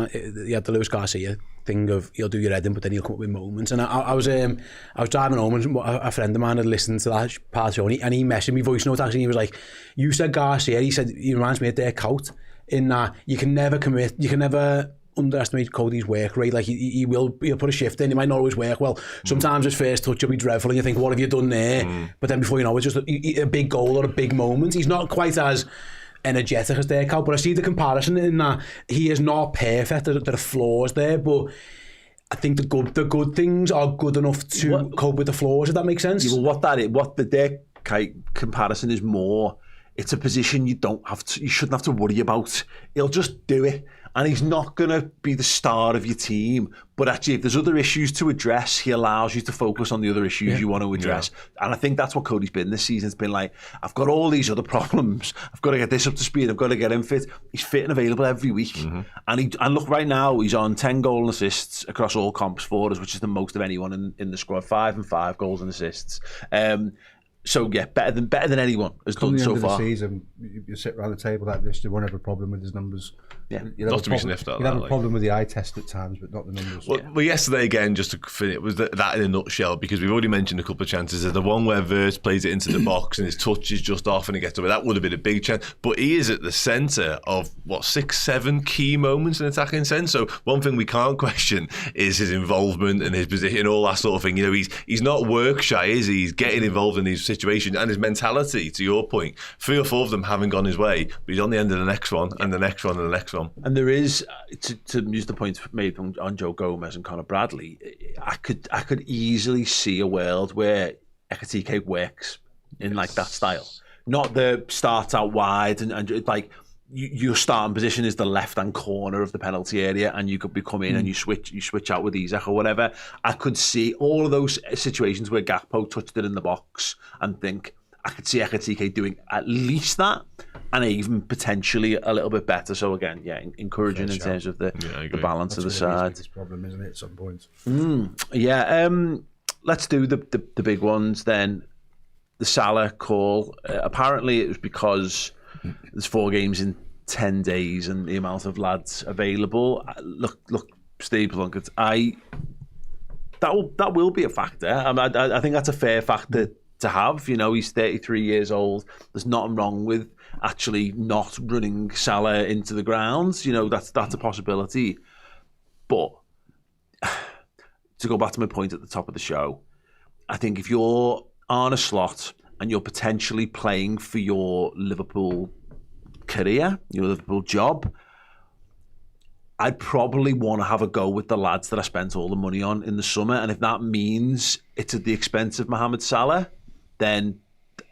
S2: had the Luis Garcia thing of he'll do your head in, but then he'll come up with moments. And I was driving home, and a friend of mine had listened to that part of the show, and he messaged me voice note actually. He was like, "You said Garcia." He said he reminds me of Dijk in that you can never commit, you can never underestimate Cody's work rate. Like he'll put a shift in. It might not always work well. Sometimes his first touch will be dreadful, and you think, "What have you done there?" But then before you know, it's just a big goal or a big moment. He's not quite as energetic as Dijk, but I see the comparison in that he is not perfect. There are flaws there, but I think the good things are good enough to cope with the flaws. If that makes sense.
S1: Yeah, well, what the Dijk comparison is more. It's a position you shouldn't have to worry about. He'll just do it. And he's not going to be the star of your team. But actually, if there's other issues to address, he allows you to focus on the other issues you want to address. Yeah. And I think that's what Cody's been this season. It's been like, I've got all these other problems. I've got to get this up to speed. I've got to get him fit. He's fit and available every week. Mm-hmm. And look, right now, he's on 10 goals and assists across all comps for us, which is the most of anyone in the squad. 5 and 5 goals and assists. So yeah, better than anyone has done so far.
S4: The season, you sit around the table like this, you won't have a problem with his numbers.
S1: Yeah,
S3: not to be sniffed at.
S4: You have a problem with the eye test at times, but not the numbers.
S3: Well, yesterday again, just to finish, it was that in a nutshell, because we've already mentioned a couple of chances. There's the one where Wirtz plays it into the box and his touch is just off and he gets away. That would have been a big chance, but he is at the centre of 6-7 key moments in attacking sense. So one thing we can't question is his involvement and his position, all that sort of thing. You know, he's not work shy, is he? He's getting involved in these situations, and his mentality, to your point, 3 or 4 of them haven't gone his way, but he's on the end of the next one and the next one and the next one.
S1: And there is, to use the point made on Joe Gomez and Conor Bradley, I could easily see a world where Ekitike works in like that style. Not the starts out wide and like your starting position is the left-hand corner of the penalty area, and you could come in and you switch out with Isak or whatever. I could see all of those situations where Gakpo touched it in the box and think, I could see Ekitike doing at least that, and even potentially a little bit better. So again, yeah, encouraging in terms of the balance of the side.
S4: This problem, isn't it? At some point.
S1: Let's do the big ones then. The Salah call. Apparently, it was because there's 4 games in 10 days, and the amount of lads available. Look, Steve Plunkett. That will be a factor. I think that's a fair factor to have. You know, he's 33 years old. There's nothing wrong with actually not running Salah into the ground. You know, that's a possibility. But to go back to my point at the top of the show, I think if you're on a slot and you're potentially playing for your Liverpool career, your Liverpool job, I'd probably want to have a go with the lads that I spent all the money on in the summer. And if that means it's at the expense of Mohamed Salah, then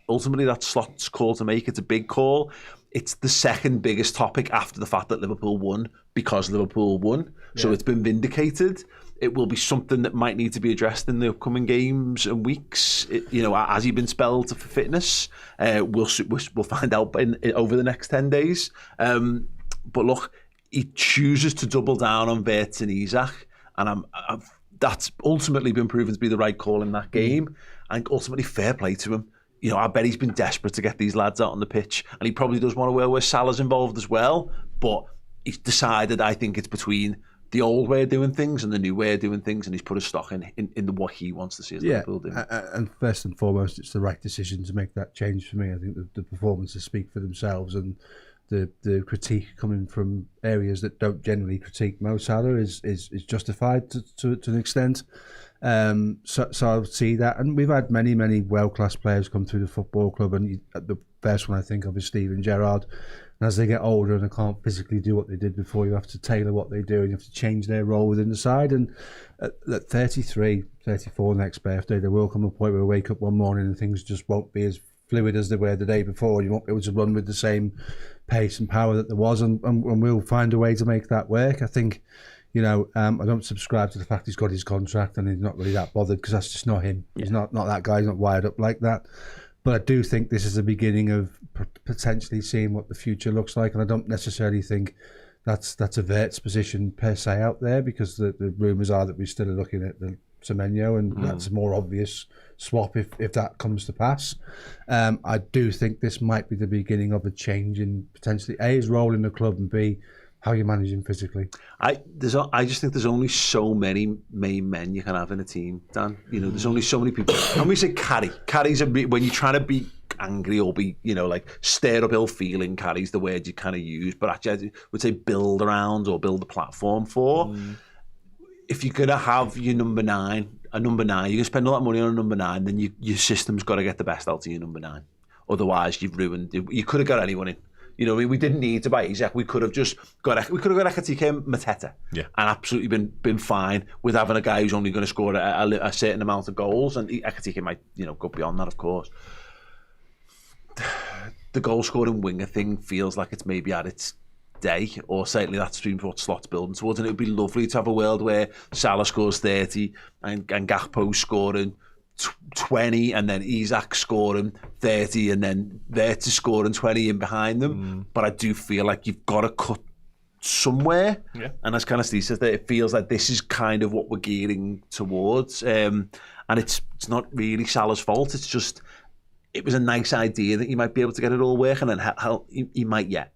S1: ultimately that slot's call to make. It's a big call. It's the second biggest topic after the fact that Liverpool won, because Liverpool won. Yeah. So it's been vindicated. It will be something that might need to be addressed in the upcoming games and weeks. Has he been spelled for fitness? We'll find out over the next 10 days. But look, he chooses to double down on Wirtz and Isak, and that's ultimately been proven to be the right call in that game. And ultimately, fair play to him. You know, I bet he's been desperate to get these lads out on the pitch, and he probably does want to where Salah's involved as well. But he's decided, I think, it's between the old way of doing things and the new way of doing things, and he's put a stock in what he wants to see as Liverpool do.
S4: And first and foremost, it's the right decision to make that change for me. I think the performances speak for themselves, and the critique coming from areas that don't generally critique Mo Salah is justified to an extent. So I'll see that, and we've had many world-class players come through the football club, and the first one I think of is Steven Gerrard. And as they get older and they can't physically do what they did before, you have to tailor what they do, and you have to change their role within the side. And at 33, 34 next birthday, there will come a point where we wake up one morning and things just won't be as fluid as they were the day before. You won't be able to run with the same pace and power that there was, and we'll find a way to make that work. I think, I don't subscribe to the fact he's got his contract and he's not really that bothered, because that's just not him. He's not that guy. He's not wired up like that. But I do think this is the beginning of potentially seeing what the future looks like, and I don't necessarily think that's a Wirtz position per se out there, because the rumours are that we're still looking at the Semenyo, and that's a more obvious swap if that comes to pass. I do think this might be the beginning of a change in potentially A, his role in the club, and B, how you manage him physically. I
S1: just think there's only so many main men you can have in a team, Dan. There's only so many people. And we say carry. Carries when you're trying to be angry or be, like stir up ill feeling carries the word you kind of use, but actually I would say build around or build a platform for. If you're going to have your number 9, you're going to spend all that money on a number 9, then your system's got to get the best out of your number 9. Otherwise, you've ruined it. You could have got anyone in. We didn't need to buy Isak. We could have got Ekatike and Mateta, and absolutely been fine with having a guy who's only going to score a certain amount of goals. And Ekatike might, go beyond that, of course. The goal scoring winger thing feels like it's maybe at its day, or certainly that's been what Slot's building towards. And it would be lovely to have a world where Salah scores 30 and Gakpo scoring 20, and then Isak scoring 30, and then Wirtz scoring 20 in behind them. But I do feel like you've got to cut somewhere. And as kind of Steve says, that it feels like this is kind of what we're gearing towards. And it's not really Salah's fault. It's just, it was a nice idea that you might be able to get it all working, and he might yet.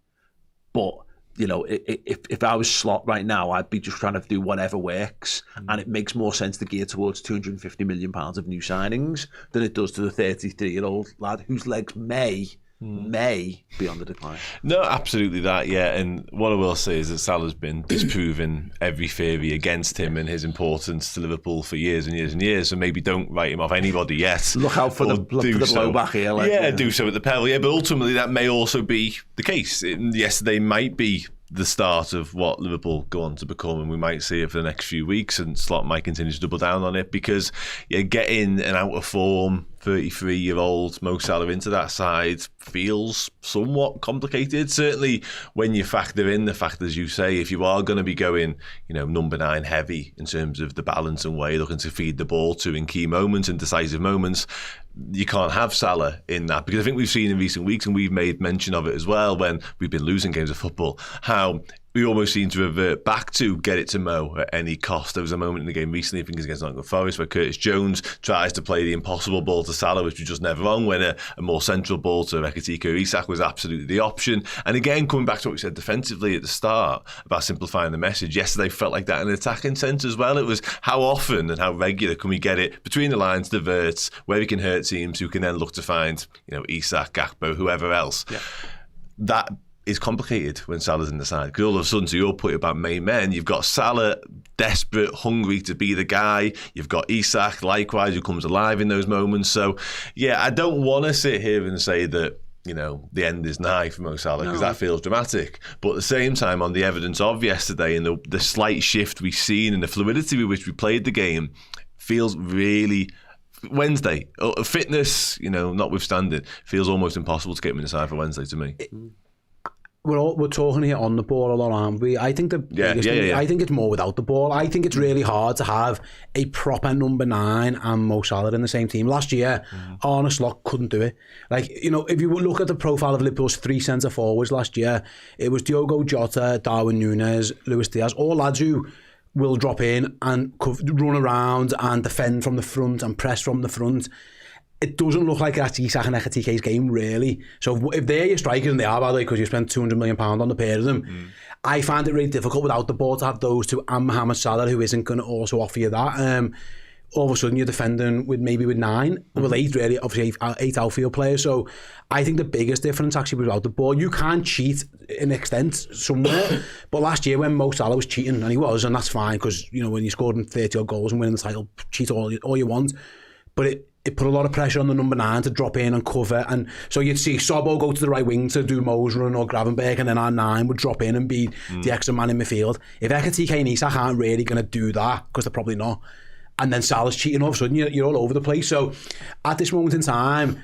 S1: But if I was Slot right now, I'd be just trying to do whatever works, and it makes more sense to gear towards £250 million of new signings than it does to the 33-year-old lad whose legs may be on the decline.
S3: No, absolutely that, yeah. And what I will say is that Salah's been disproving every theory against him and his importance to Liverpool for years and years and years, so maybe don't write him off anybody yet.
S1: Look out for the blowback here.
S3: Do so at the pedal. Yeah, but ultimately that may also be the case. Yesterday might be the start of what Liverpool go on to become, and we might see it for the next few weeks, and Slot might continue to double down on it, because getting an out of form 33-year-old Mo Salah into that side feels somewhat complicated, certainly when you factor in the fact, as you say, if you are going to be going number 9 heavy in terms of the balance and way looking to feed the ball to in key moments and decisive moments, you can't have Salah in that, because I think we've seen in recent weeks, and we've made mention of it as well when we've been losing games of football, how we almost seem to revert back to get it to Mo at any cost. There was a moment in the game recently, I think it was against Nottingham Forest, where Curtis Jones tries to play the impossible ball to Salah, which was just never on, when a more central ball to Ekatike or Isak was absolutely the option. And again, coming back to what we said defensively at the start about simplifying the message, yesterday felt like that in an attacking sense as well. It was how often and how regular can we get it between the lines to Wirtz, where we can hurt teams who can then look to find Isak, Gakpo, whoever else. That is complicated when Salah's in the side, because all of a sudden, to your point about main men, you've got Salah desperate, hungry to be the guy. You've got Isak, likewise, who comes alive in those moments. So, yeah, I don't want to sit here and say that the end is nigh for Mo Salah, because that feels dramatic. But at the same time, on the evidence of yesterday and the slight shift we've seen and the fluidity with which we played the game, feels really Wednesday. Fitness, notwithstanding, feels almost impossible to get him in the side for Wednesday to me.
S2: We're talking here on the ball a lot, aren't we? I think I think it's more without the ball. I think it's really hard to have a proper number 9 and Mo Salah in the same team. Last year, Arne Slot couldn't do it. If you look at the profile of Liverpool's 3 centre forwards last year, it was Diogo Jota, Darwin Núñez, Luis Diaz, all lads who will drop in and run around and defend from the front and press from the front. It doesn't look like that's Isak and Ekatike's game, really. So if they're your strikers, and they are, by the way, because you spent £200 million on the pair of them, I find it really difficult without the ball to have those two and Mohamed Salah, who isn't going to also offer you that. All of a sudden, you're defending with 9, with 8, really, obviously 8 outfield players. So I think the biggest difference actually was without the ball. You can cheat in extent somewhere, but last year when Mo Salah was cheating, and he was, and that's fine, because when you're scoring 30 odd goals and winning the title, cheat all you want. But it put a lot of pressure on the number 9 to drop in and cover, and so you'd see Sobbo go to the right wing to do Mo's run or Gravenberg, and then our 9 would drop in and be the extra man in midfield. If Ekatike and Isak aren't really going to do that, because they're probably not, and then Salah's cheating, all of a sudden you're all over the place. So at this moment in time,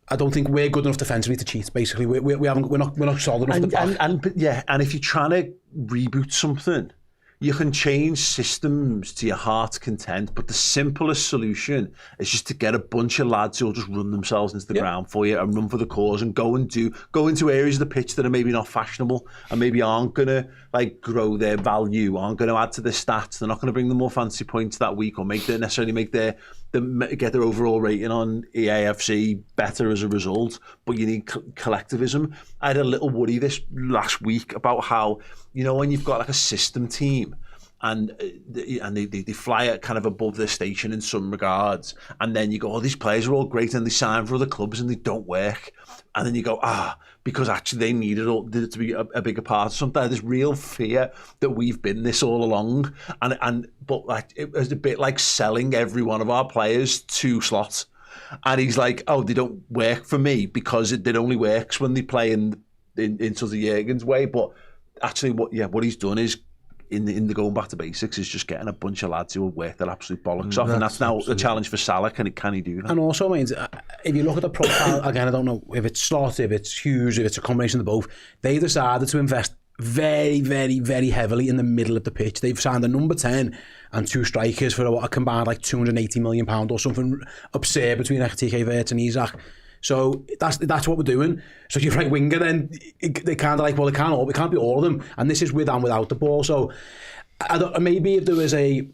S2: I don't think we're good enough defensively to cheat. Basically, we're not solid enough to back.
S1: And if you're trying to reboot something, you can change systems to your heart's content, but the simplest solution is just to get a bunch of lads who'll just run themselves into the ground for you and run for the cause, and go into areas of the pitch that are maybe not fashionable and maybe aren't going to grow their value, aren't going to add to their stats. They're not going to bring them more fancy points that week, or get their overall rating on EAFC better as a result. But you need collectivism. I had a little worry this last week about how, when you've got a system team and they fly it kind of above their station in some regards, and then you go, oh, these players are all great and they sign for other clubs and they don't work, and then you go, because actually they needed it to be a bigger part of something. There's real fear that we've been this all along, but like it was a bit like selling every one of our players to Slot, and he's like, oh, they don't work for me because it only works when they play in sort of Jurgen's way. But actually, what he's done is, in the going back to basics, is just getting a bunch of lads who will work their absolute bollocks off, and that's now the challenge for Salah. Can he do that?
S2: And also, means if you look at the profile again, I don't know if it's Slot, if it's Hughes, if it's a combination of both. They decided to invest very, very, very heavily in the middle of the pitch. They've signed a number 10 and 2 strikers for a combined like £280 million or something absurd between Ekitike, Wirtz and Isak. So that's what we're doing. So your right winger, then they kind of like, well, it can't be all of them, and this is with and without the ball. So maybe if there was a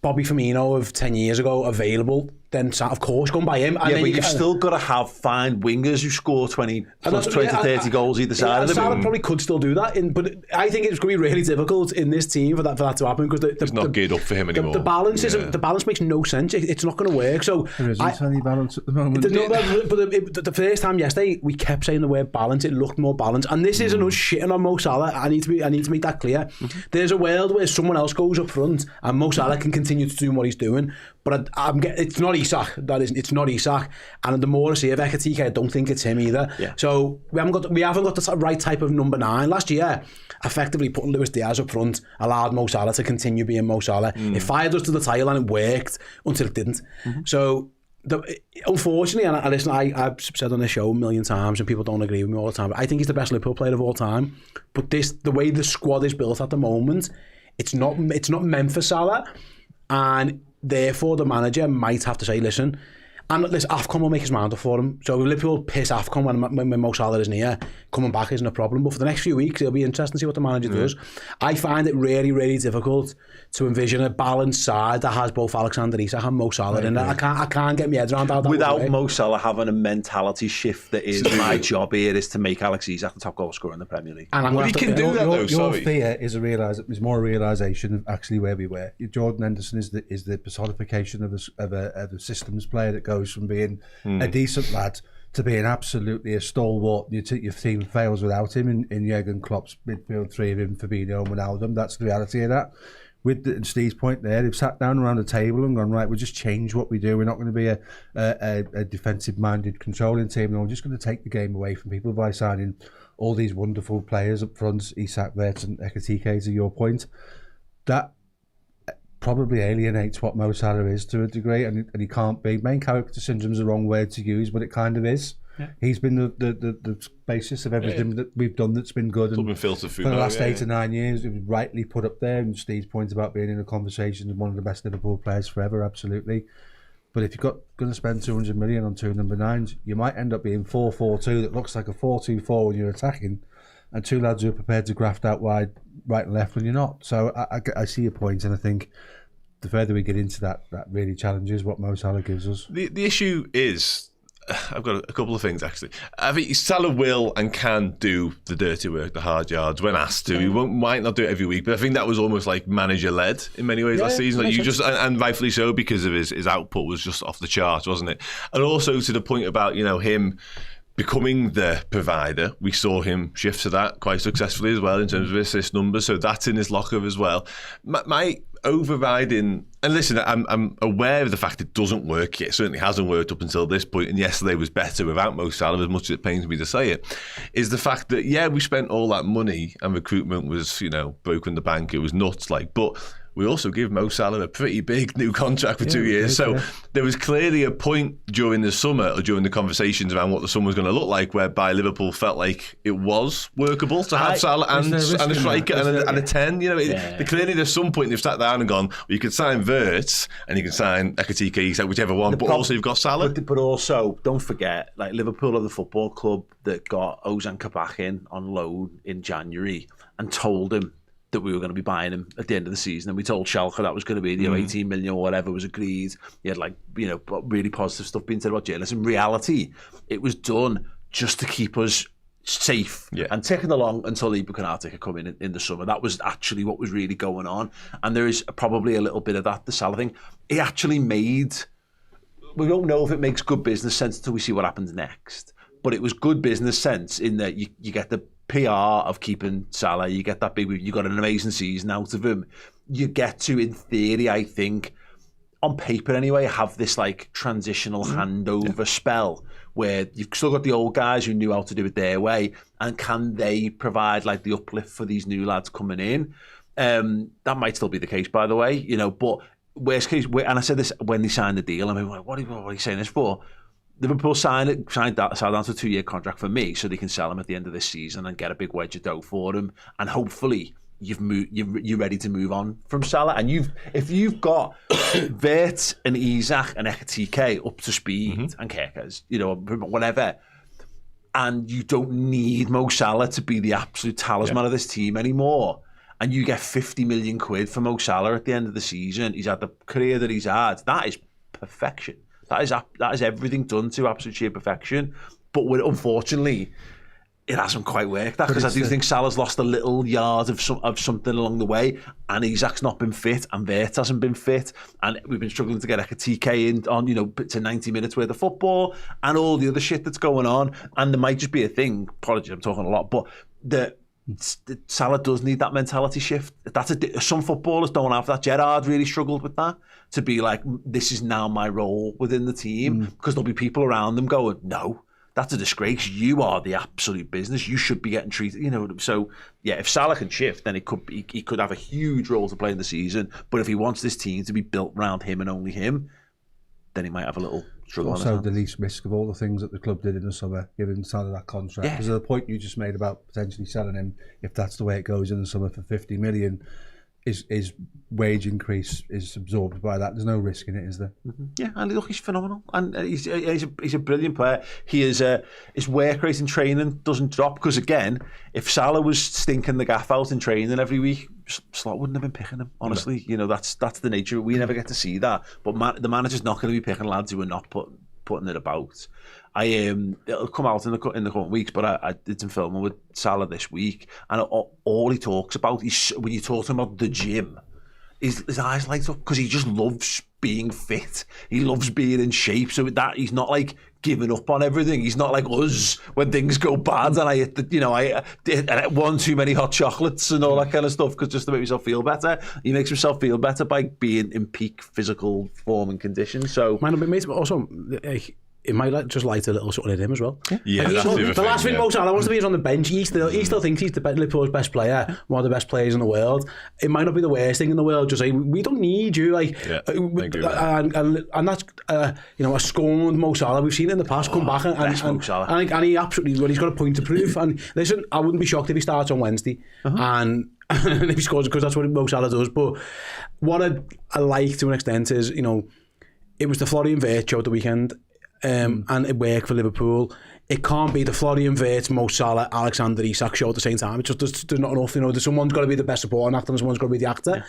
S2: Bobby Firmino of 10 years ago available, then of course go and buy him. And
S1: yeah, but you've still got to find wingers who score 20 plus 20 to 30 goals either side of them.
S2: Salah probably could still do that, but I think it's going to be really difficult in this team for that to happen, because
S3: it's not geared up for him anymore.
S2: The balance isn't. The balance makes no sense. It's not going to work. So
S4: there isn't any balance at the moment.
S2: But the first time yesterday, we kept saying the word balance. It looked more balanced, and this isn't us shitting on Mo Salah. I need to make that clear. There's a world where someone else goes up front and Mo Salah can continue to do what he's doing. But it's not Isak. It's not Isak. And the more I see of Ekitike, I don't think it's him either. Yeah. So we haven't got the right type of number 9. Last year, effectively putting Luis Diaz up front allowed Mo Salah to continue being Mo Salah. It fired us to the title and it worked until it didn't. So unfortunately, and listen, I've said on this show a million times, and people don't agree with me all the time, but I think he's the best Liverpool player of all time. But the way the squad is built at the moment, it's not meant for Salah, and therefore the manager might have to say, listen, and this AFCON will make his mind up for him. So Liverpool piss AFCON when Mo Salah isn't here, coming back isn't a problem. But for the next few weeks, it'll be interesting to see what the manager does. I find it really, really difficult to envision a balanced side that has both Alexander Isak and Mo Salah in it. I can't get my head around that.
S1: Without Mo Salah having a mentality shift that is my job here is to make Alex Isak the top goal scorer in the Premier League.
S3: And he can do that though.
S4: Your fear is more a realisation of actually where we were. Jordan Henderson is the personification of a systems player that goes from being a decent lad to being absolutely a stalwart. Your team fails without him in Jurgen Klopp's midfield 3 of him, Fabinho and Wijnaldum. That's the reality of that. With Steve's point there, they've sat down around the table and gone, right, we'll just change what we do. We're not going to be a defensive-minded controlling team. No, we're just going to take the game away from people by signing all these wonderful players up front, Isak, Wirtz and Ekitike, to your point. That probably alienates what Mo Salah is to a degree, and he can't be. Main character syndrome is the wrong word to use, but it kind of is. Yeah. He's been the basis of everything that we've done that's been good. And for the last 8 or 9 years, it was rightly put up there. And Steve's point about being in a conversation with one of the best Liverpool players forever, absolutely. But if you're going to spend 200 million on 2 number 9s, you might end up being 4-4-2 that looks like a 4-2-4 when you're attacking, and 2 lads who are prepared to graft out wide, right and left when you're not. So I see your point, and I think the further we get into that really challenges what Mo Salah gives us.
S3: The issue is, I've got a couple of things actually. I think Salah will and can do the dirty work, the hard yards when asked to. He might not do it every week, but I think that was almost like manager led in many ways last season. Like and rightfully so, because of his output was just off the charts, wasn't it? And also to the point about him becoming the provider, we saw him shift to that quite successfully as well in terms of assist numbers. So that's in his locker as well. My overriding, and listen, I'm aware of the fact it doesn't work. It certainly hasn't worked up until this point, and yesterday was better without Mo Salah, as much as it pains me to say it, is the fact that, we spent all that money and recruitment was, broken the bank, it was nuts, but we also give Mo Salah a pretty big new contract for 2 years. So there was clearly a point during the summer or during the conversations around what the summer was going to look like whereby Liverpool felt like it was workable to have Salah and a striker and a 10. Clearly there's some point they've sat down and gone, well, you could sign Wirtz and you can sign Ekitike, Isak, whichever one, but also you've got Salah.
S1: But also, don't forget, Liverpool are the football club that got Ozan Kabak in on loan in January and told him that we were going to be buying him at the end of the season, and we told Schalke that was going to be 18 million or whatever was agreed. He had really positive stuff being said about Jonas. In reality, it was done just to keep us safe and ticking along until Liverpool could come in the summer. That was actually what was really going on. And there is probably a little bit of that, the Salah thing. It actually made... We don't know if it makes good business sense until we see what happens next. But it was good business sense in that you get the PR of keeping Salah, you get that big... You got an amazing season out of him. You get to, in theory, I think, on paper anyway, have this like transitional handover spell where you've still got the old guys who knew how to do it their way, and can they provide like the uplift for these new lads coming in? That might still be the case, by the way, you know, but worst case, and I said this when they signed the deal, I mean, what are you saying this for? Liverpool signed down to a 2-year contract for me so they can sell him at the end of this season and get a big wedge of dough for him, and hopefully you're ready to move on from Salah. And if you've got Wirtz and Isak and Ekitike up to speed and Tsimikas, you know, whatever, and you don't need Mo Salah to be the absolute talisman of this team anymore, and you get 50 million quid for Mo Salah at the end of the season, he's had the career that he's had, that is perfection. That is everything done to absolute sheer perfection. But unfortunately, it hasn't quite worked that, because I do think Salah's lost a little yard of something along the way, and Isak's not been fit, and Wirtz hasn't been fit, and we've been struggling to get Ekitike in on, you know, to 90 minutes worth of football, and all the other shit that's going on. And there might just be a thing, apologies, I'm talking a lot, but the Salah does need that mentality shift. Some footballers don't have that. Gerrard really struggled with that, to be like, this is now my role within the team, because there'll be people around them going, no, that's a disgrace. You are the absolute business. You should be getting treated, you know. So yeah, if Salah can shift, then he could have a huge role to play in the season. But if he wants this team to be built around him and only him, then he might have a little struggle.
S4: Also, the least risk of all the things that the club did in the summer, giving Salah that contract. Because the point you just made about potentially selling him, if that's the way it goes in the summer for 50 million, his wage increase is absorbed by that. There's no risk in it, is there?
S1: Yeah, and look, he's phenomenal, and he's a brilliant player. He is his work rate in training doesn't drop, because again, if Salah was stinking the gaff out in training every week, Slot wouldn't have been picking him. Honestly, you know, that's the nature. We never get to see that, but the manager's not going to be picking lads who are not putting it about. It'll come out in the coming weeks, but I did some filming with Salah this week, and all he talks about is, when you talk to him about the gym, his eyes light up, because he just loves being fit. He loves being in shape, so that he's not like giving up on everything. He's not like us when things go bad, and I ate one too many hot chocolates and all that kind of stuff, because just to make himself feel better. He makes himself feel better by being in peak physical form and condition. So might not be made, but also it might just light a little something in him as well.
S3: Yeah, that's
S1: the last thing Mo Salah wants to be is on the bench. He still thinks he's Liverpool's best player, one of the best players in the world. It might not be the worst thing in the world. Just say, we don't need you. Like, and that's you know, a scorned Mo Salah. We've seen it in the past come back and he absolutely, well, he's got a point to prove. And listen, I wouldn't be shocked if he starts on Wednesday and if he scores, because that's what Mo Salah does. But what I like to an extent is, you know, it was the Florian Wirtz show at the weekend. And it worked for Liverpool. It can't be the Florian Wirtz, Mo Salah, Alexander Isak show at the same time. It's just there's not enough. You know, someone's got to be the best supporting actor and someone's got to be the actor.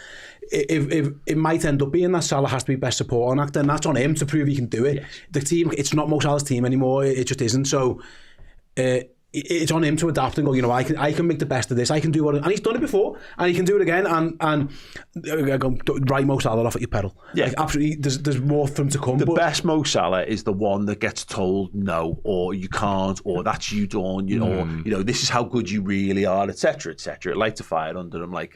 S1: Yeah. If it might end up being that Salah has to be best supporting actor, and that's on him to prove he can do it. Yes. The team, it's not Mo Salah's team anymore. It just isn't. So it's on him to adapt and go, you know, I can make the best of this. I can do what, and he's done it before, and he can do it again. And go right Mo Salah off at your pedal. Yeah, like, absolutely. There's more for him to come. The best Mo Salah is the one that gets told no, or you can't, or that's you done, you know, or, you know, this is how good you really are, etc., etc. Like to fire under him like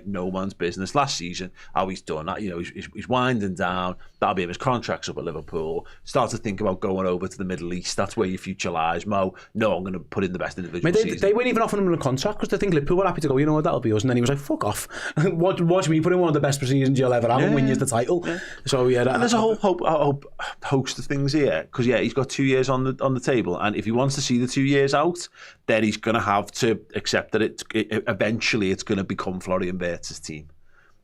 S1: no man's business. Last season, how he's done that, you know, he's winding down. That'll be if his contract's up at Liverpool. Start to think about going over to the Middle East. That's where your future lies, Mo. No, I'm going to put in the best individual season. They weren't even offering him a contract, because they think Liverpool were happy to go, you know what, that'll be us. And then he was like, fuck off. Watch me put in one of the best seasons you'll ever have and win you the title. Yeah. So yeah, and there's a whole host of things here, because he's got 2 years on the table, and if he wants to see the 2 years out, then he's going to have to accept that eventually it's going to become Florian Wirtz's team.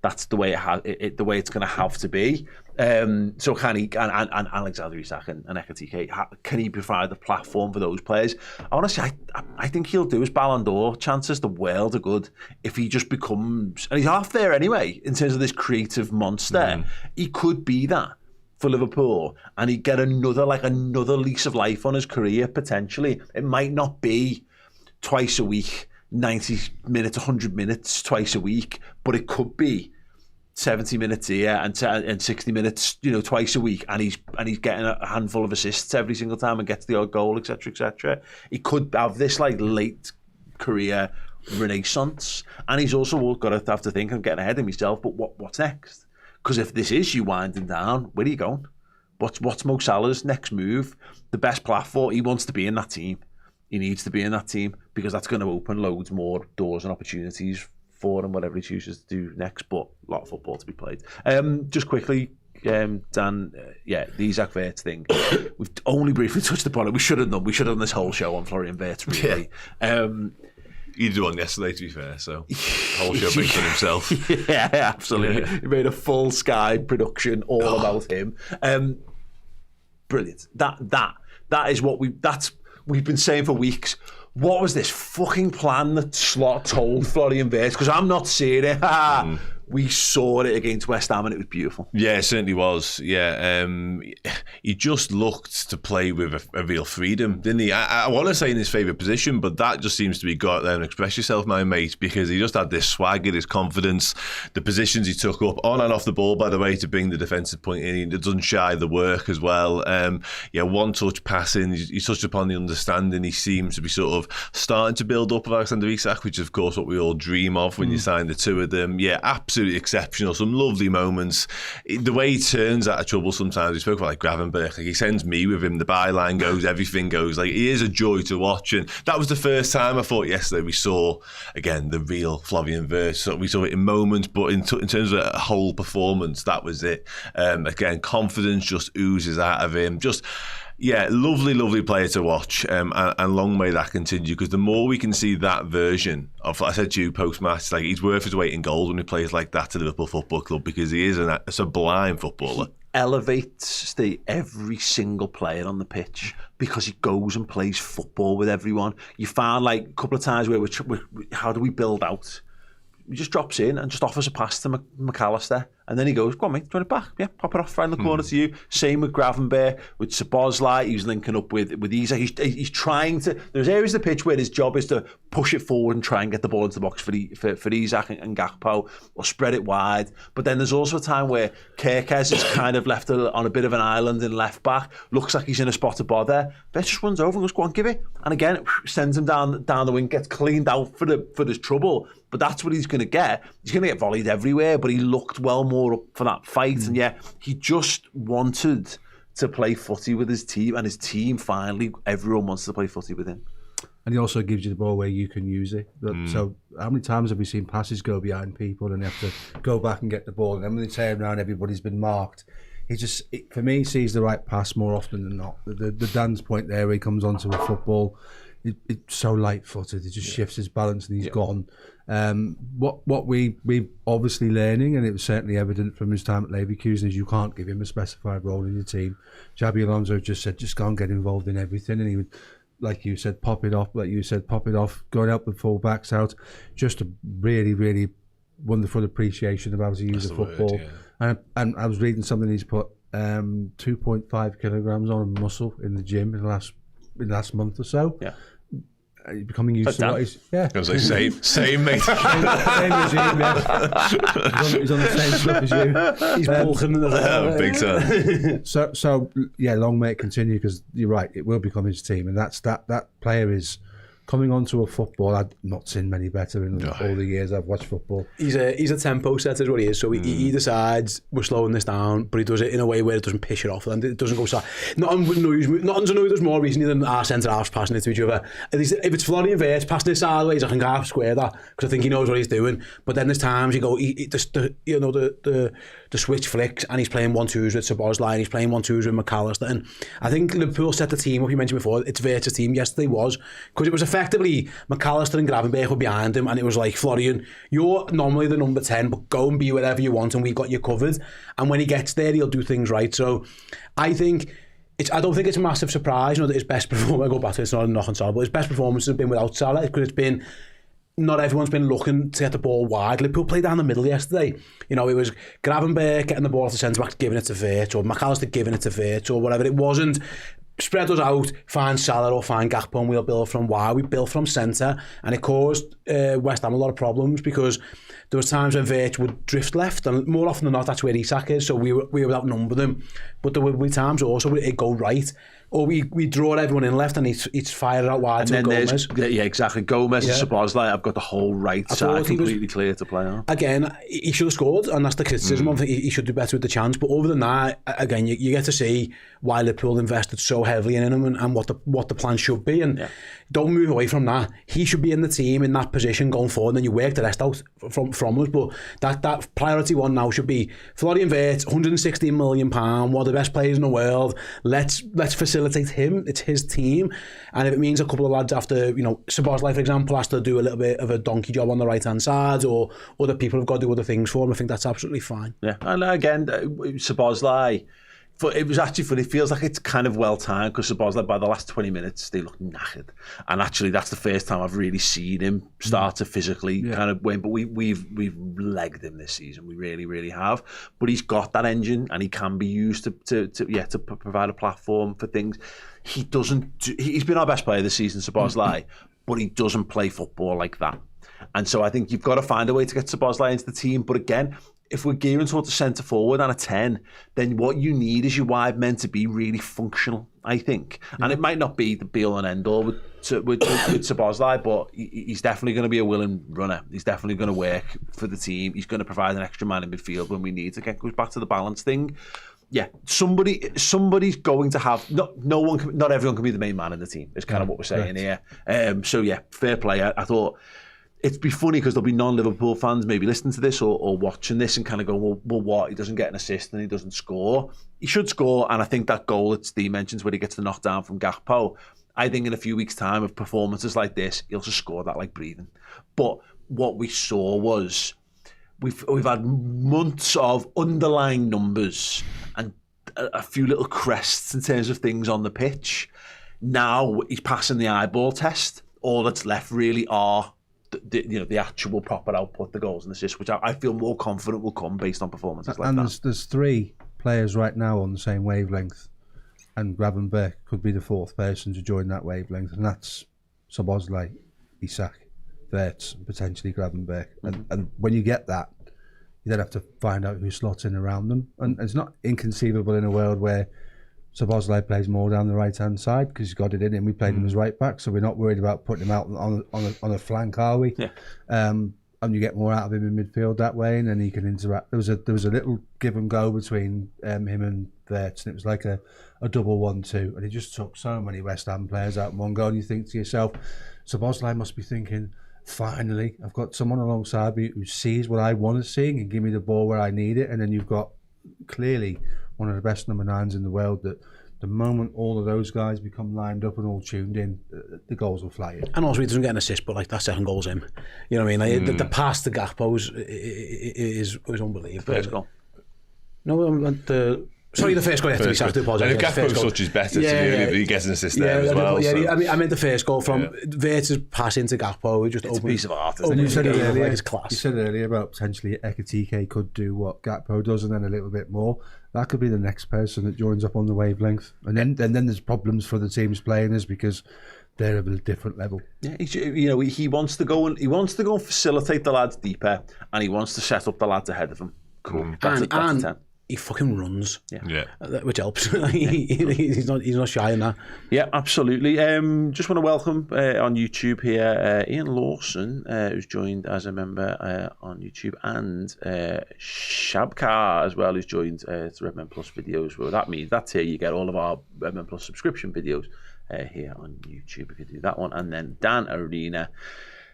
S1: That's the way the way it's going to have to be. So can he, and Alexander Isak and Ekitike, can he provide the platform for those players? Honestly, I think he'll do his Ballon d'Or chances the world of good if he just becomes, and he's half there anyway in terms of this creative monster. He could be that for Liverpool, and he'd get another lease of life on his career potentially. It might not be twice a week, 90 minutes, 100 minutes twice a week, but it could be 70 minutes here and 60 minutes, twice a week, and he's getting a handful of assists every single time and gets the odd goal, etc., etc. He could have this late career renaissance, and he's also got to have to think of getting ahead of himself. But what's next? Because if this is you winding down, where are you going? What's Mo Salah's next move? The best platform. He wants to be in that team. He needs to be in that team because that's going to open loads more doors and opportunities for him, whatever he chooses to do next. But a lot of football to be played. Just quickly, Dan, the Isak Wirtz thing. We've only briefly touched upon it. We should have done this whole show on Florian Wirtz, really.
S3: Yeah. He did one yesterday, to be fair, so the whole show based on himself.
S1: Yeah, absolutely. He made a full Sky production all about him. Brilliant. That is what we've been saying for weeks. What was this fucking plan that Slot told Florian Wirtz? Because I'm not seeing it. We saw it against West Ham and it was beautiful.
S3: Yeah, it certainly was. Yeah, he just looked to play with a real freedom, didn't he? I want to say in his favourite position, but that just seems to be go out there and express yourself, my mate, because he just had this swagger, this confidence, the positions he took up on and off the ball, by the way, to bring the defensive point in. He doesn't shy the work as well. One-touch passing. He touched upon the understanding. He seems to be sort of starting to build up with Alexander Isak, which is, of course, what we all dream of when you sign the two of them. Yeah, absolutely exceptional. Some lovely moments. The way he turns out of trouble sometimes. We spoke about Gravenberch. He sends me with him. The byline goes. Everything goes. He is a joy to watch. And that was the first time I thought yesterday we saw again the real Florian Wirtz. So we saw it in moments, but in terms of a whole performance, that was it. Again, confidence just oozes out of him. Yeah, lovely player to watch, and long may that continue, because the more we can see that version of, I said to you post-match, he's worth his weight in gold when he plays like that to Liverpool Football Club, because he is a sublime footballer.
S1: He elevates every single player on the pitch because he goes and plays football with everyone. You found a couple of times where how do we build out? He just drops in and just offers a pass to McAllister, and then he goes, "Go on, mate, do you want it back? Yeah, pop it off right in the corner to you." Same with Gravenberch, with Szoboszlai. He's linking up with Isak. He's trying to. There's areas of the pitch where his job is to push it forward and try and get the ball into the box for Isak and Gakpo, or spread it wide. But then there's also a time where Kerkez is kind of left on a bit of an island in left back. Looks like he's in a spot of bother. Wirtz just runs over and goes, "Go on, give it." And again, sends him down the wing, gets cleaned out for the trouble. But that's what he's going to get. He's going to get volleyed everywhere, but he looked well more up for that fight. And yeah, he just wanted to play footy with his team, and his team finally, everyone wants to play footy with him.
S4: And he also gives you the ball where you can use it. So how many times have we seen passes go behind people and they have to go back and get the ball, and then when they turn around, everybody's been marked. He just, for me, sees the right pass more often than not. The Dan's point there, where he comes onto a football, it's so light-footed. It just shifts his balance and he's gone. What we're obviously learning, and it was certainly evident from his time at Leverkusen, is you can't give him a specified role in your team. Xabi Alonso just said, just go and get involved in everything, and he would, like you said, pop it off, go and help the full-backs out. Just a really, really wonderful appreciation of how to use the football.
S3: Word, yeah.
S4: And I was reading something, he's put 2.5 kilograms on muscle in the gym in the last month or so.
S1: Yeah.
S4: He's becoming used to what he's... Yeah.
S3: I was like, same mate.
S4: Same regime, yeah. He's on the same stuff as you.
S2: He's bulking in the
S3: Big time.
S4: So yeah, long may it continue, because you're right, it will become his team, and that player is coming onto a football. I've not seen many better in all the years I've watched football.
S2: He's a tempo setter, is what he is. So he decides we're slowing this down, but he does it in a way where it doesn't piss it off, and it doesn't go so. Nothing's annoyed us more recently than our centre halves passing it to each other. If it's Florian Wirtz passing it sideways, I can half square that, because I think he knows what he's doing. But then there's times you go, the switch flicks, and he's playing 1-2s with Szoboszlai, and he's playing 1-2s with McAllister. And I think Liverpool set the team up. You mentioned before, it's Wirtz's team. Yesterday was, because it was effectively McAllister and Gravenberch were behind him, and it was like, Florian, you're normally the number 10, but go and be wherever you want, and we've got you covered. And when he gets there, he'll do things right. So I don't think it's a massive surprise, that his best performance, I go back to it's not a knock on Salah, but his best performance has been without Salah, because it's been, not everyone's been looking to get the ball wide. Liverpool played down the middle yesterday. It was Gravenberch getting the ball off the centre-back, giving it to Wirtz, or McAllister giving it to Wirtz, or whatever. It wasn't spread us out, find Salah or find Gakpo and we'll build from wide. We built from centre, and it caused West Ham a lot of problems because there was times when Wirtz would drift left, and more often than not that's where Isak is, so we would outnumber them. But there would be times also it'd go right, or we draw everyone in left and he'd fire it out wide to Gomez.
S1: Yeah, exactly. Gomez and Szoboszlai, I've got the whole right side completely clear to play on.
S2: Again, he should have scored, and that's the criticism. I think he should do better with the chance. But other than that, again, you get to see why Liverpool invested so heavily in him and what the plan should be. And don't move away from that. He should be in the team in that position going forward, and then you work the rest out from us. But that priority one now should be Florian Wirtz, £116 million, one of the best players in the world. Let's facilitate him. It's his team, and if it means a couple of lads after, Szoboszlai, for example, has to do a little bit of a donkey job on the right hand side, or other people have got to do other things for him, I think that's absolutely fine.
S1: Yeah, and again, Szoboszlai, it was actually funny. It feels like it's kind of well timed because Szoboszlai, by the last 20 minutes, they look knackered. And actually, that's the first time I've really seen him start to physically kind of win. But we've legged him this season. We really, really have. But he's got that engine, and he can be used to provide a platform for things. He's been our best player this season, Szoboszlai, but he doesn't play football like that. And so I think you've got to find a way to get Szoboszlai into the team. But again, if we're gearing towards a centre forward and a 10, then what you need is your wide men to be really functional, I think. And it might not be the be all and end all with Szoboszlai, but he's definitely going to be a willing runner. He's definitely going to work for the team. He's going to provide an extra man in midfield when we need to. Again, goes back to the balance thing. Yeah, somebody's going to have not everyone can be the main man in the team. Is kind of what we're saying here. So yeah, fair play. I thought it'd be funny because there'll be non-Liverpool fans maybe listening to this or watching this and kind of go, well, what? He doesn't get an assist and he doesn't score. He should score, and I think that goal that Steve mentions where he gets the knockdown from Gakpo, I think in a few weeks' time of performances like this, he'll just score that like breathing. But what we saw was we've had months of underlying numbers and a few little crests in terms of things on the pitch. Now he's passing the eyeball test. All that's left really are the actual proper output, the goals and assists, which I feel more confident will come based on performances like that. And
S4: there's three players right now on the same wavelength, and Gravenberch could be the fourth person to join that wavelength, and that's Szoboszlai, Isak, Wirtz, and potentially Gravenberch. And when you get that, you then have to find out who slots in around them. And it's not inconceivable in a world where Szoboszlai plays more down the right-hand side because he's got it in him. We played him as right-back, so we're not worried about putting him out on a flank, are we? Yeah. And you get more out of him in midfield that way, and then he can interact. There was a little give and go between him and Wirtz, and it was like a double 1-2, and he just took so many West Ham players out in one go. And you think to yourself, Szoboszlai must be thinking, finally, I've got someone alongside me who sees what I want to see and give me the ball where I need it. And then you've got clearly one of the best number 9s in the world that the moment all of those guys become lined up and all tuned in, the goals will fly in. And
S2: also he doesn't get an assist, but like that second goal's him. You know what I mean? Like, the pass to Gakpo is unbelievable.
S1: First goal.
S2: No, sorry, the first goal. I have to apologise.
S3: And if Gakpo's touch is better, he gets an assist there as well.
S2: Yeah, so. I meant the first goal from Wirtz's pass into Gakpo. It's
S1: a piece of art, isn't it?
S4: You said earlier about potentially Ekitike could do what Gakpo does and then a little bit more. That could be the next person that joins up on the wavelength. And then there's problems for the teams playing us because they're at a different level.
S1: Yeah, he wants to go and facilitate the lads deeper, and he wants to set up the lads ahead of him. Cool. That's a 10.
S2: He fucking runs, which helps.
S1: Yeah.
S2: He's not shy in that.
S1: Yeah, absolutely. Just want to welcome on YouTube here Ian Lawson, who's joined as a member on YouTube, and Shabkar as well, who's joined Redmen Plus videos. Well, that's here you get all of our Redmen Plus subscription videos here on YouTube if you do that one, and then Dan Arena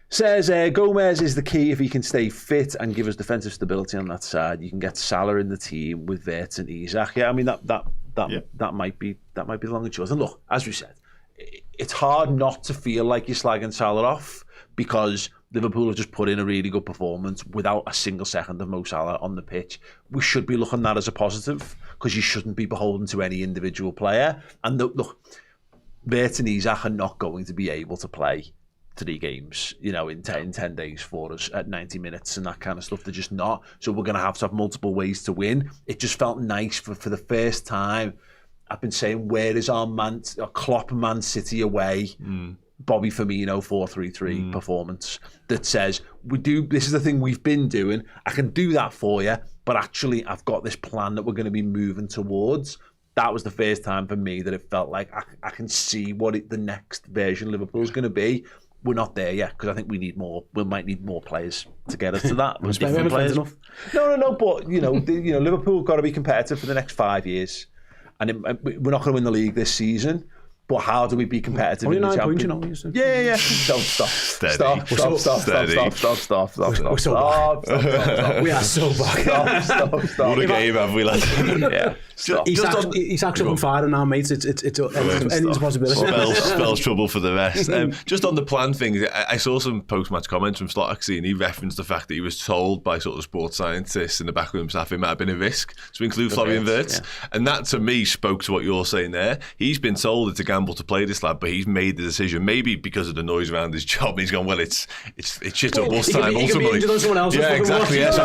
S1: says Gomez is the key if he can stay fit and give us defensive stability on that side. You can get Salah in the team with Wirtz and Isak. Yeah, I mean that might be the long and short. And look, as we said, it's hard not to feel like you're slagging Salah off because Liverpool have just put in a really good performance without a single second of Mo Salah on the pitch. We should be looking at that as a positive because you shouldn't be beholden to any individual player. And look, Wirtz and Isak are not going to be able to play 3 games, in 10 days for us at 90 minutes and that kind of stuff. They're just not. So we're going to have multiple ways to win. It just felt nice for the first time I've been saying, where is our Klopp Man City away? Bobby Firmino 4-3-3 performance that says, this is the thing we've been doing. I can do that for you, but actually I've got this plan that we're going to be moving towards. That was the first time for me that it felt like I can see what the next version of Liverpool is going to be. We're not there yet because I think we might need more players to get us to that. Different players. No. But Liverpool got to be competitive for the next 5 years, and we're not going to win the league this season. But how do we be competitive?
S2: Only
S1: in the
S2: 9 points, you
S1: Championship?
S2: know.
S1: Yeah. Stop.
S2: We are so back.
S1: Stop.
S3: What a game have we, lads?
S1: Yeah.
S2: He's actually on fire now, mate. It's anything's a possibility.
S3: Spells trouble for the rest. Just on the plan thing, I saw some post-match comments from Slot actually, and he referenced the fact that he was told by sort of sports scientists in the backroom staff it might have been a risk to include Florian Wirtz, and that to me spoke to what you're saying there. He's been told it's a gamble to play this lad, but he's made the decision, maybe because of the noise around his job, and he's gone, well, it's shit or bust time ultimately. Yeah, exactly. Yes,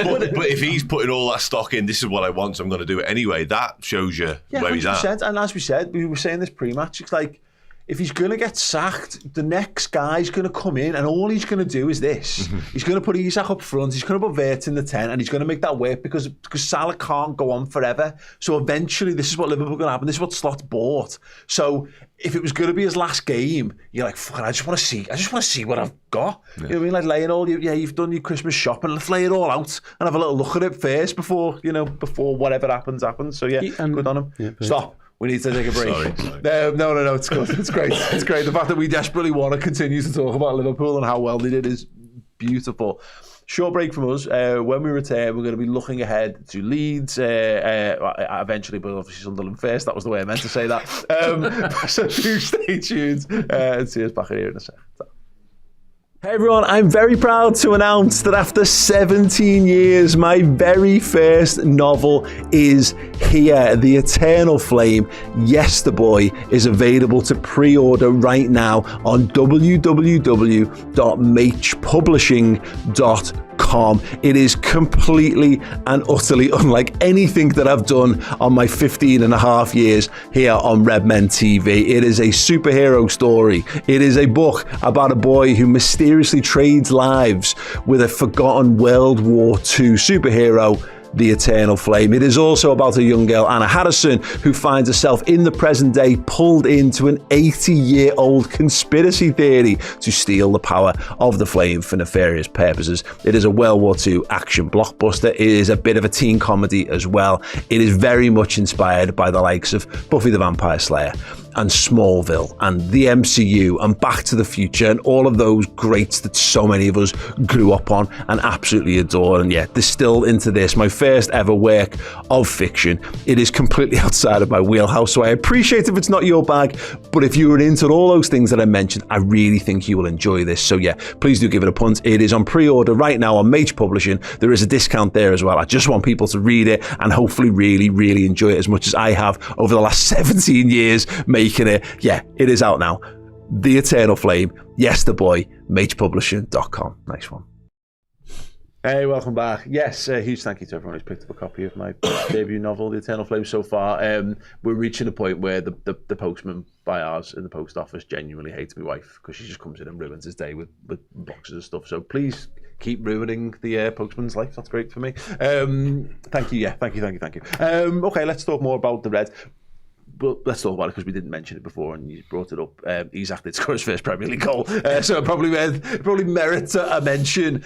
S3: but if he's putting all that stock in, this is what I want, so I'm going to do it anyway. That shows you where he's at.
S1: And as we said, we were saying this pre-match, it's like, if he's going to get sacked, the next guy's going to come in and all he's going to do is this. He's going to put Isak up front, he's going to put Wirtz in the 10, and he's going to make that work because Salah can't go on forever. So eventually, this is what Liverpool are going to happen. This is what Slot's bought. So if it was going to be his last game, you're like, fuck, I just want to see what I've got. Yeah. You know what I mean? Like laying all you've done your Christmas shopping, let's lay it all out and have a little look at it first before whatever happens. So good on him. Yeah, stop. We need to take a break.
S3: Sorry.
S1: No, it's good. It's great. It's great. The fact that we desperately want to continue to talk about Liverpool and how well they did is beautiful. Short break from us. When we return, we're going to be looking ahead to Leeds, eventually, but obviously Sunderland first. That was the way I meant to say that. So do stay tuned and see us back here in a sec. Hey everyone, I'm very proud to announce that after 17 years, my very first novel is here. The Eternal Flame, Yes the Boy, is available to pre-order right now on www.magepublishing.com. It is completely and utterly unlike anything that I've done on my 15 and a half years here on Redmen TV. It is a superhero story. It is a book about a boy who mysteriously trades lives with a forgotten World War II superhero, The Eternal Flame. It is also about a young girl, Anna Harrison, who finds herself in the present day pulled into an 80-year-old conspiracy theory to steal the power of the flame for nefarious purposes. It is a World War II action blockbuster. It is a bit of a teen comedy as well. It is very much inspired by the likes of Buffy the Vampire Slayer and Smallville and the MCU and Back to the Future and all of those greats that so many of us grew up on and absolutely adore, and yet distilled into this, my first ever work of fiction. It is completely outside of my wheelhouse, so I appreciate if it's not your bag, but if you were into all those things that I mentioned, I really think you will enjoy this. So yeah, please do give it a punt. It is on pre-order right now on Mage Publishing. There is a discount there as well. I just want people to read it and hopefully really, really enjoy it as much as I have over the last 17 years making it. Yeah, it is out now. The Eternal Flame, Yes the Boy, magepublishing.com. Nice one. Hey, welcome back. Yes, huge thank you to everyone who's picked up a copy of my debut novel, The Eternal Flame, so far. We're reaching a point where the postman by ours in the post office genuinely hates my wife because she just comes in and ruins his day with boxes of stuff. So please keep ruining the postman's life. That's great for me. Thank you. Yeah, thank you. Okay, let's talk more about the Reds. But let's talk about it because we didn't mention it before and you brought it up. Isak did score his first Premier League goal, so it probably merits a mention.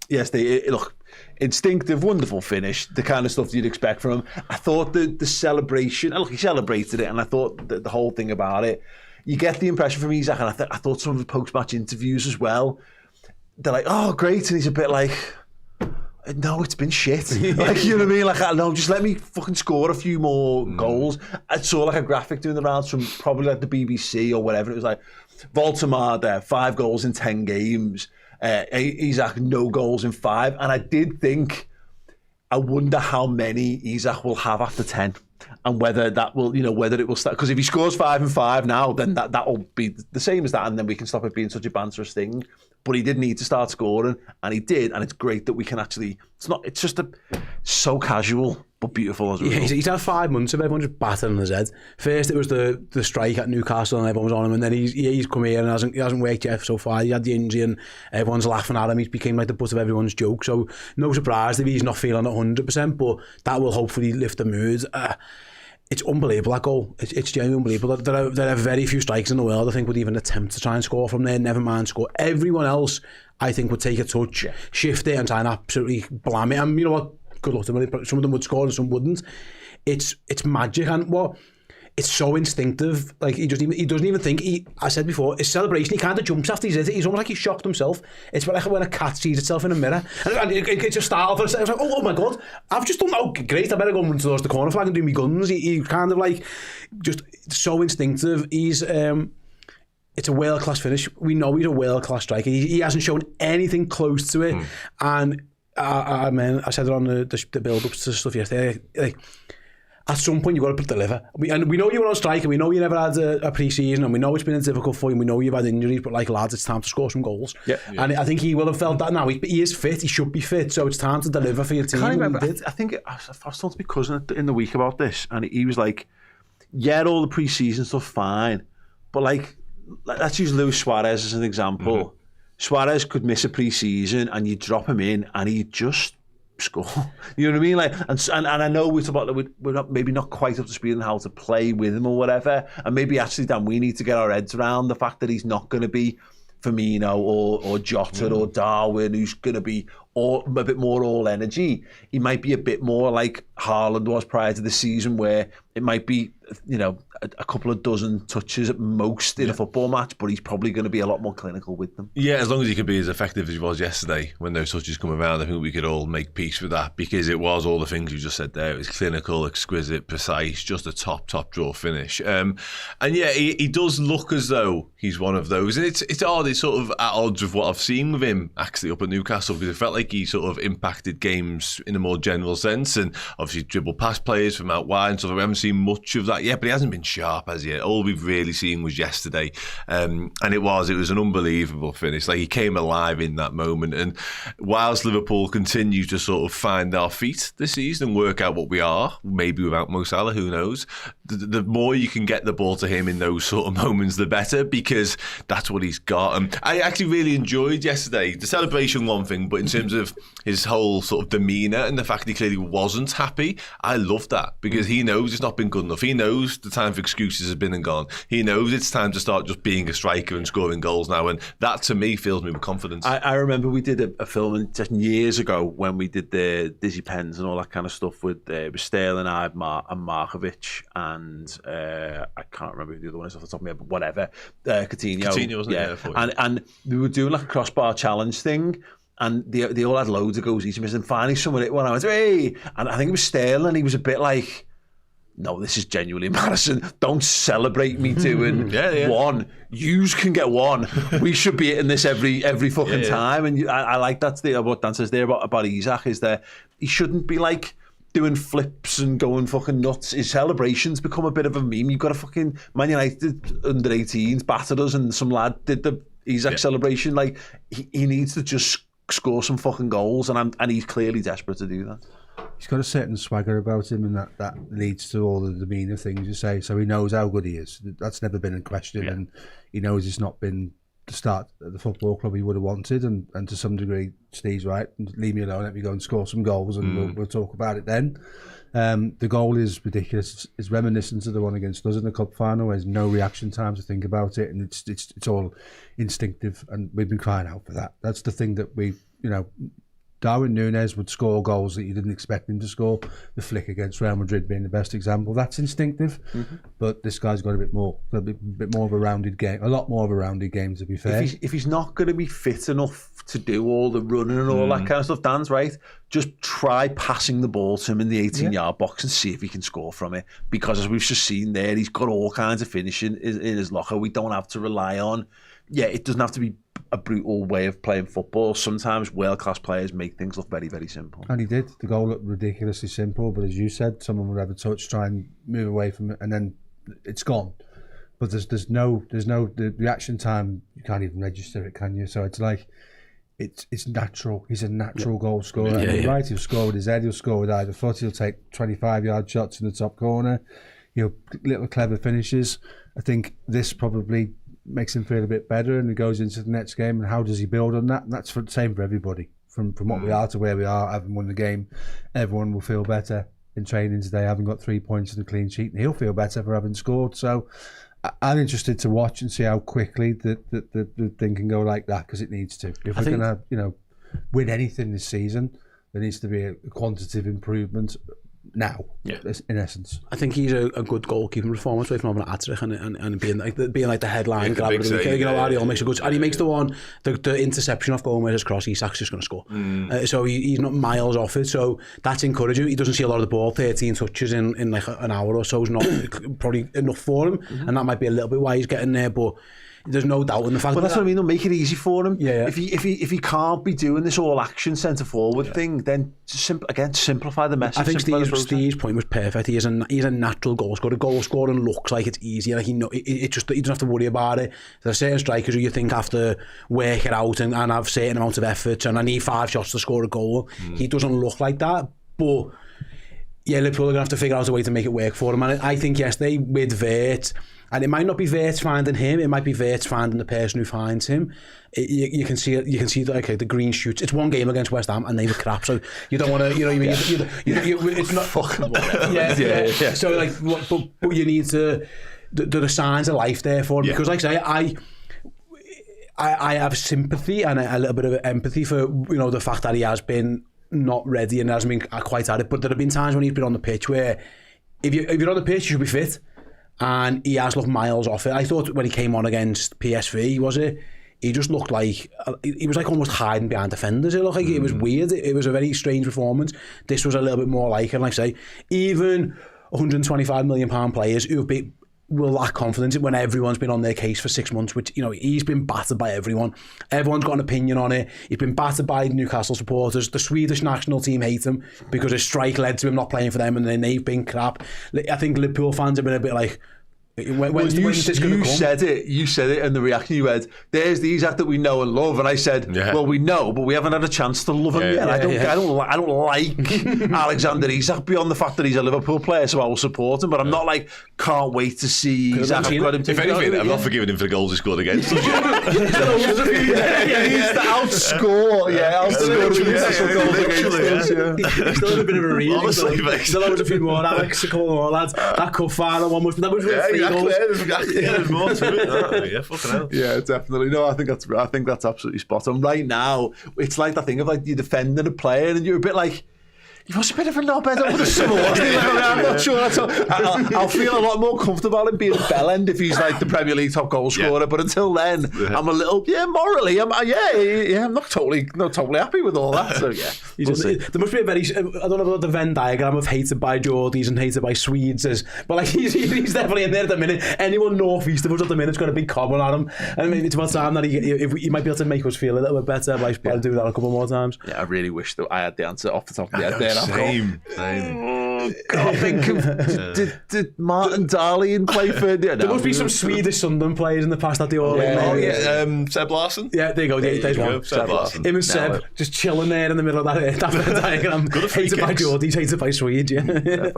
S1: Yes, look, instinctive, wonderful finish, the kind of stuff you'd expect from him. I thought the celebration, look, he celebrated it, and I thought the whole thing about it, you get the impression from Isak, and I thought some of the post-match interviews as well, they're like, oh, great, and he's a bit like, no, it's been shit. Like, you know what I mean? Like, no, just let me fucking score a few more goals. I saw like a graphic doing the rounds from probably like the BBC or whatever. It was like, Voltemade there, 5 goals in 10 games. Isak, no goals in 5. And I did think, I wonder how many Isak will have after 10. And whether that will, whether it will start. Because if he scores 5 and 5 now, then that will be the same as that. And then we can stop it being such a banterous thing. But he did need to start scoring, and he did, and it's great that we can actually. It's just so casual but beautiful as well.
S2: Yeah, he's had 5 months of everyone just battering his head. First it was the strike at Newcastle and everyone was on him, and then he's come here and he hasn't worked yet so far. He had the injury and everyone's laughing at him. He's became like the butt of everyone's joke. So no surprise if he's not feeling 100%, but that will hopefully lift the mood. It's unbelievable, that goal. It's genuinely unbelievable. There are very few strikers in the world, I think, would even attempt to try and score from there, never mind score. Everyone else, I think, would take a touch, shift it and try and absolutely blam it. And you know what? Good luck to them. Some of them would score and some wouldn't. It's magic, and it's so instinctive. Like he doesn't even think. I said before, his celebration, he kind of jumps after he's almost like he's shocked himself. It's like when a cat sees itself in a mirror and it just startled for a second. It's like, oh my god, I've just done. Oh great, I better go and towards the corner flag and do my guns. He kind of like just so instinctive. It's a world class finish. We know he's a world class striker. He hasn't shown anything close to it, and. I said it on the build-ups to stuff yesterday. Like, at some point, you've got to deliver. We know you were on strike, and we know you never had a pre-season, and we know it's been difficult for you, and we know you've had injuries, but like, lads, it's time to score some goals. Yeah. And I think he will have felt that now. He is fit, he should be fit, so it's time to deliver for your team.
S1: I remember, I think I was talking to my cousin in the week about this, and he was like, yeah, all the pre-season stuff, fine, but like, let's use Luis Suarez as an example. Mm-hmm. Suarez could miss a pre-season and you drop him in and he'd just score. You know what I mean? Like, and I know we're not, maybe not quite up to speed on how to play with him or whatever. And maybe actually, Dan, we need to get our heads around the fact that he's not going to be Firmino or Jota or Darwin, who's going to be a bit more all energy. He might be a bit more like Haaland was prior to the season, where it might be, you know, a couple of dozen touches at most in a football match, but he's probably going to be a lot more clinical with them.
S3: Yeah, as long as he can be as effective as he was yesterday when those touches come around, I think we could all make peace with that, because it was all the things you just said there. It was clinical, exquisite, precise, just a top draw finish. And yeah, he does look as though he's one of those. And it's odd, it's sort of at odds with what I've seen with him actually up at Newcastle, because it felt like he sort of impacted games in a more general sense, and obviously dribbled past players from out wide and stuff. We haven't seen much of that yet, but he hasn't been sharp as yet. All we've really seen was yesterday, and it was an unbelievable finish. Like, he came alive in that moment. And whilst Liverpool continue to sort of find our feet this season and work out what we are, maybe without Mo Salah, who knows, the more you can get the ball to him in those sort of moments, the better, because that's what he's got. And I actually really enjoyed yesterday, the celebration one thing, but in terms of his whole sort of demeanour and the fact that he clearly wasn't happy, I love that, because he knows it's not been good enough. He knows the time for excuses has been and gone. He knows it's time to start just being a striker and scoring goals now, and that to me fills me with confidence.
S1: I remember we did a film just years ago when we did the Dizzy Pens and all that kind of stuff with Sterling, and Markovic, and I can't remember who the other one is off the top of my head, but whatever, Coutinho,
S3: wasn't it?
S1: Yeah, and we were doing like a crossbar challenge thing, and they all had loads of goals each, and finally someone hit one. I went, hey, and I think it was Sterling. He was a bit like, no, this is genuinely embarrassing. Don't celebrate me doing one. Yous can get one. We should be hitting this every fucking time. And I like that. What Dan says there about Isak is that he shouldn't be like doing flips and going fucking nuts. His celebrations become a bit of a meme. You've got a fucking Man United under 18s battered us, and some lad did the Isak celebration. Like, he needs to just score some fucking goals, and he's clearly desperate to do that.
S4: He's got a certain swagger about him, and that leads to all the demeanour things you say. So he knows how good he is. That's never been in question, and he knows it's not been the start at the football club he would have wanted. And to some degree, Steve's right. Leave me alone. Let me go and score some goals, and we'll talk about it then. The goal is ridiculous. It's reminiscent of the one against us in the cup final. There's no reaction time to think about it, and it's all instinctive. And we've been crying out for that. That's the thing that we, you know. Darwin Núñez would score goals that you didn't expect him to score. The flick against Real Madrid being the best example. That's instinctive, but this guy's got a bit more of a rounded game. A lot more of a rounded game, to be fair.
S1: If he's not going to be fit enough to do all the running and all that kind of stuff, Dan's right. Just try passing the ball to him in the 18-yard box and see if he can score from it. Because as we've just seen there, he's got all kinds of finishing in his locker. We don't have to rely on. Yeah, it doesn't have to be a brutal way of playing football. Sometimes world-class players make things look very, very simple.
S4: And he did. The goal looked ridiculously simple, but as you said, someone would have a touch, try and move away from it, and then it's gone. But there's no the reaction time. You can't even register it, can you? So it's like it's natural. He's a natural goal scorer. And right, he'll score with his head, he'll score with either foot, he'll take 25-yard shots in the top corner, little clever finishes. I think this probably makes him feel a bit better, and he goes into the next game, and how does he build on that? And that's the same for everybody. From what we are to where we are, having won the game, everyone will feel better in training today, having got 3 points and a clean sheet, and he'll feel better for having scored. So I'm interested to watch and see how quickly the thing can go like that, because it needs to. If we're going to win anything this season, there needs to be a quantitative improvement now, in essence.
S2: I think he's a good goalkeeping performance away from having an hat-trick and being like the headline grabber of the weekend. Ariel makes a good, and he makes the one, the interception off Gomez's cross. Isak's just going to score. So he's not miles off it. So that's encouraging. He doesn't see a lot of the ball. 13 touches in like an hour or so is not probably enough for him, and that might be a little bit why he's getting there. But there's no doubt in the fact.
S1: But that's what I mean. They'll make it easy for him.
S2: Yeah.
S1: If he can't be doing this all action centre forward thing, then simplify the message.
S2: I think Steve's point was perfect. He's a natural goal scorer. Goal scoring looks like it's easy. Like he doesn't have to worry about it. There are certain strikers who you think have to work it out and have certain amounts of effort. And I need 5 shots to score a goal. He doesn't look like that. But yeah, Liverpool are going to have to figure out a way to make it work for him. And I think yesterday with Wirtz, and it might not be Wirtz finding him, it might be Wirtz finding the person who finds him. You can see the green shoots. It's one game against West Ham and they were crap, so you don't want to, it's not fucking yeah. So like, but you need to, there are signs of life there for him, because like I say, I have sympathy and a little bit of empathy for the fact that he has been not ready and hasn't been quite at it. But there have been times when he's been on the pitch where if you're on the pitch, you should be fit. And he has looked miles off it. I thought when he came on against PSV, he just looked like he was like almost hiding behind defenders. It looked like it was weird. It was a very strange performance. This was a little bit more like it. Like I say, even £125 million players who will lack confidence when everyone's been on their case for 6 months, which, he's been battered by everyone. Everyone's got an opinion on it. He's been battered by Newcastle supporters. The Swedish national team hate him because his strike led to him not playing for them, and then they've been crap. I think Liverpool fans have been a bit like, when's this going to come?
S1: You said it, and the reaction you had, there's the Isak that we know and love, and I said, well, we know, but we haven't had a chance to love him yet. I don't like Alexander Isak beyond the fact that he's a Liverpool player, so I will support him, but I'm not like, can't wait to see Isak. I've got him to,
S3: if anything, I'm not forgiving him for the goals he scored against us.
S1: He needs to outscore.
S2: Still in a bit of a reading. Still has a few more. Alex, a couple more lads. That cup final one was really
S3: There's more to it. Yeah, fucking hell.
S1: Yeah, definitely. No, I think that's absolutely spot on. Right now, it's like that thing of like you're defending a player and you're a bit like, he was a bit of a knobhead over the summer, wasn't he? I'm not sure. I'll feel a lot more comfortable in being Bellend if he's like the Premier League top goal scorer. But until then, I'm a little morally. I'm not totally happy with all that. So
S2: there must be a very, I don't know about the Venn diagram of hated by Geordies and hated by Swedes but like he's definitely in there at the minute. Anyone northeast of us at the minute's got a big comment on him, and maybe it's about time that he might be able to make us feel a little bit better by doing that a couple more times.
S1: Yeah, I really wish that I had the answer off the top of the head there.
S3: Same.
S1: God, think of did Martin Dahlin play for?
S2: There must be some Swedish Sunderland players in the past that they all.
S3: Seb Larsson.
S2: Yeah, there you go. There's one.
S3: Seb Larsson.
S2: Him and Seb just chilling there in the middle of that diagram. Hated by Geordies, hated by Swedes. Yeah.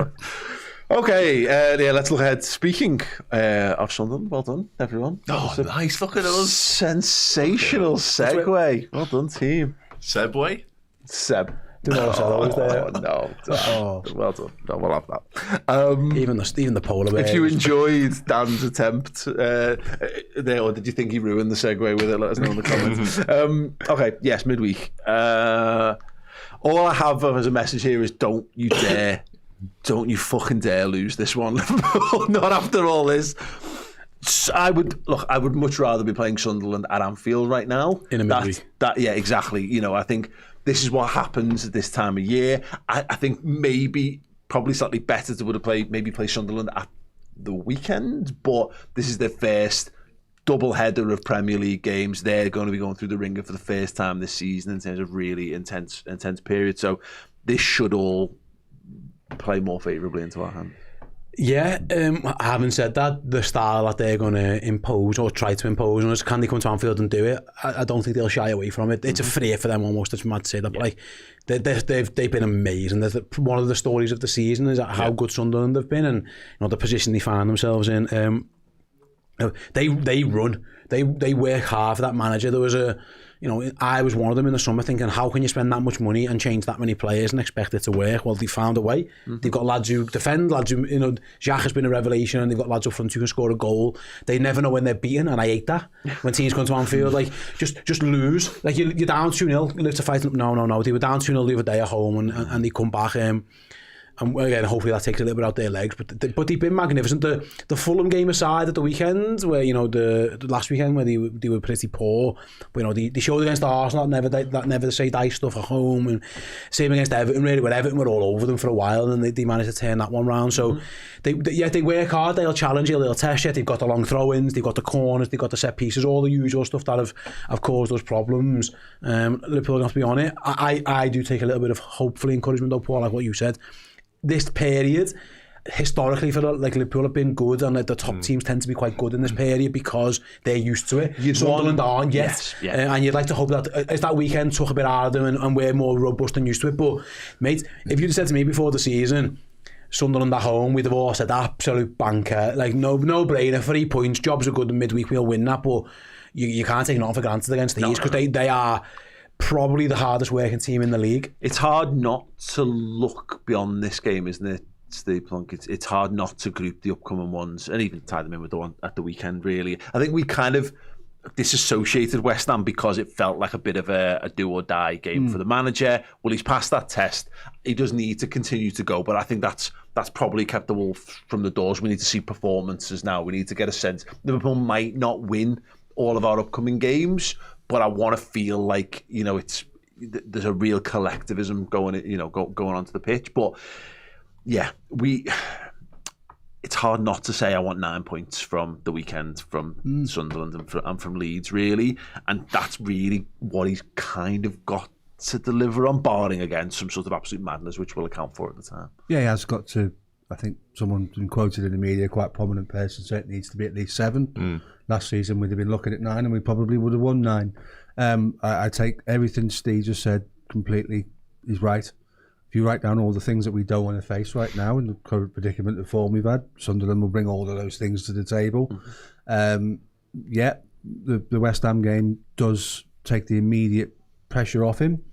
S1: Okay, let's look ahead. Speaking of Sunderland, well done, everyone.
S3: Oh, nice. Look at us.
S1: Sensational segue. Well done, team.
S3: Sebway?
S1: Seb.
S2: No.
S1: Well done. No, we'll have that.
S2: Even the polar bear.
S1: If you enjoyed Dan's attempt there, or did you think he ruined the segue with it? Let us know in the comments. Okay, yes, midweek. All I have as a message here is don't you fucking dare lose this one, Liverpool. Not after all this. I would much rather be playing Sunderland at Anfield right now.
S2: In a midweek.
S1: Yeah, exactly. I think this is what happens at this time of year. I think probably slightly better to play Sunderland at the weekend, but this is their first double header of Premier League games. They're going to be going through the ringer for the first time this season in terms of really intense period. So this should all play more favourably into our hand.
S2: Yeah, having said that, the style that they're going to impose or try to impose on us, can they come to Anfield and do it? I don't think they'll shy away from it. It's a free for them almost, it's mad to say that, but like, they've been amazing. One of the stories of the season is how good Sunderland have been, and the position they find themselves in. They run, they work hard for that manager. There was I was one of them in the summer thinking, how can you spend that much money and change that many players and expect it to work? Well, they found a way. They've got lads who defend, lads who, Jack has been a revelation, and they've got lads up front who can score a goal. They never know when they're beaten, and I hate that. When teams come to Anfield, like, just lose. Like, you're down 2-0, live to fight. No. They were down 2-0 the other day at home, and they come back. And again, hopefully that takes a little bit out their legs. But they've been magnificent. The Fulham game aside at the weekend, where the last weekend where they were pretty poor, but they showed against Arsenal that never say die stuff at home, and same against Everton really, where Everton were all over them for a while, and they managed to turn that one round. So they work hard. They'll challenge you. They'll test you. They've got the long throw-ins. They've got the corners. They've got the set pieces. All the usual stuff that have caused those problems. Liverpool don't have to be on it. I do take a little bit of hopefully encouragement though, Paul, like what you said. This period, historically, for Liverpool have been good, and the top teams tend to be quite good in this period because they're used to it. Sunderland aren't yet, and you'd like to hope that as that weekend took a bit out of them, and we're more robust and used to it. But mate, if you'd said to me before the season, Sunderland at home, we'd have all said absolute banker, like no brainer, 3 points, jobs are good, and midweek we'll win that. But you can't take nothing for granted against these, because they are probably the hardest working team in the league.
S1: It's hard not to look beyond this game, isn't it, Steve Plunk? It's hard not to group the upcoming ones and even tie them in with the one at the weekend, really. I think we kind of disassociated West Ham because it felt like a bit of a do or die game for the manager. Well, he's passed that test. He does need to continue to go, but I think that's probably kept the wolf from the doors. We need to see performances now. We need to get a sense. Liverpool might not win all of our upcoming games, but I want to feel like there's a real collectivism going onto the pitch. But yeah, it's hard not to say I want 9 points from the weekend from Sunderland and from Leeds, really, and that's really what he's kind of got to deliver on, barring again some sort of absolute madness, which we'll account for at the time.
S4: Yeah, he has got to. I think someone's been quoted in the media, quite a prominent person, said it needs to be at least 7. Last season we'd have been looking at 9, and we probably would have won 9. I take everything Steve just said completely. He's right. If you write down all the things that we don't want to face right now in the current predicament of form we've had, Sunderland will bring all of those things to the table. The West Ham game does take the immediate pressure off him.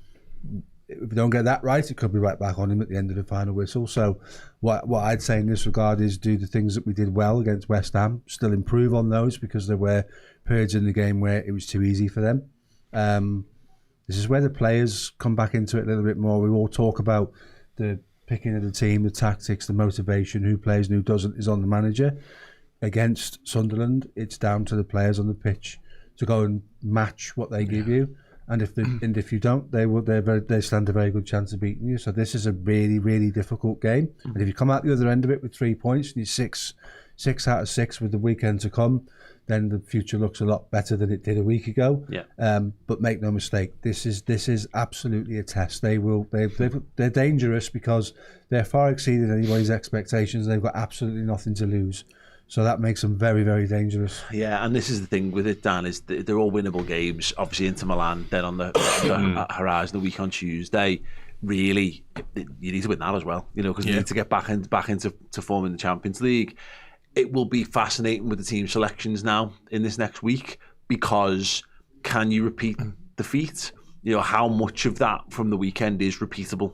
S4: If we don't get that right, it could be right back on him at the end of the final whistle. So what I'd say in this regard is do the things that we did well against West Ham, still improve on those, because there were periods in the game where it was too easy for them. This is where the players come back into it a little bit more. We all talk about the picking of the team, the tactics, the motivation, who plays and who doesn't is on the manager. Against Sunderland, it's down to the players on the pitch to go and match what they give you. And if you don't, they stand a very good chance of beating you. So this is a really, really difficult game. And if you come out the other end of it with 3 points and you're 6 out of 6 with the weekend to come, then the future looks a lot better than it did a week ago. But make no mistake, this is absolutely a test. They're dangerous because they're far exceeding anybody's expectations. They've got absolutely nothing to lose. So that makes them very, very dangerous.
S1: Yeah, and this is the thing with it, Dan, is they're all winnable games. Obviously, Inter Milan, then on the horizon, the week on Tuesday. Really, you need to win that as well, because you need to get back into form in the Champions League. It will be fascinating with the team selections now in this next week, because can you repeat the feat? How much of that from the weekend is repeatable?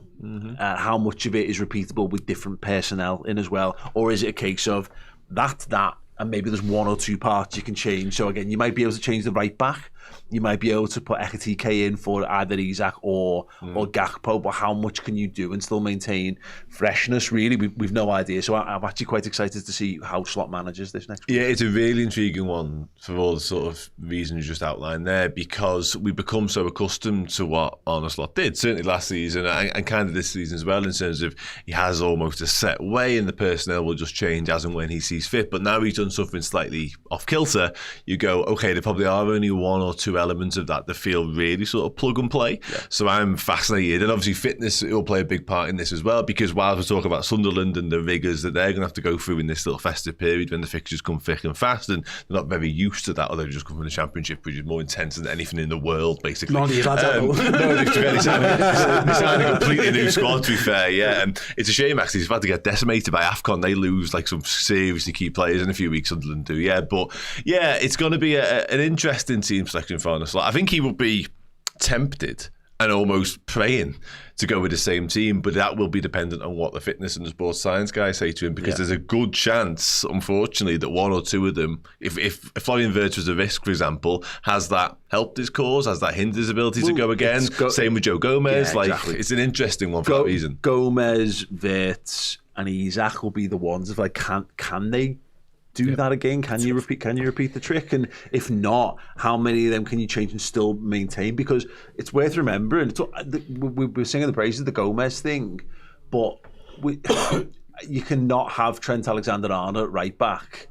S1: How much of it is repeatable with different personnel in as well? Or is it a case of that, and maybe there's 1 or 2 parts you can change? So again, you might be able to change the right back. You might be able to put Ekitike in for either Isak or Gakpo, but how much can you do and still maintain freshness? Really, we've no idea. So I'm actually quite excited to see how Slot manages this next week.
S3: Yeah, it's a really intriguing one for all the sort of reasons you just outlined there, because we become so accustomed to what Arne Slot did, certainly last season and kind of this season as well, in terms of he has almost a set way and the personnel will just change as and when he sees fit. But now he's done something slightly off kilter, you go, okay, there probably are only one or two elements of that feel really sort of plug and play. Yeah. So I'm fascinated, and obviously fitness will play a big part in this as well, because while we're talking about Sunderland and the rigours that they're going to have to go through in this little festive period when the fixtures come thick and fast, and they're not very used to that, or they've just come from the Championship, which is more intense than anything in the world, basically.
S2: None of these lads
S3: no, they signed a completely new squad, to be fair, yeah. And it's a shame, actually, it's about to get decimated by AFCON. They lose like some seriously key players in a few weeks, Sunderland do, yeah. But yeah, it's going to be an interesting team selection for us. I think he will be tempted and almost praying to go with the same team, but that will be dependent on what the fitness and the sports science guys say to him, because there's a good chance, unfortunately, that one or two of them, if Florian Wirtz was a risk, for example, has that helped his cause, has that hindered his ability to go again? Same with Joe Gomez. Exactly. It's an interesting one for that reason.
S1: Gomez, Wirtz and Isak will be the ones of like, can they do that again? Can you repeat the trick? And if not, how many of them can you change and still maintain? Because it's worth remembering, we're singing the praises of the Gomez thing, but you cannot have Trent Alexander-Arnold right back,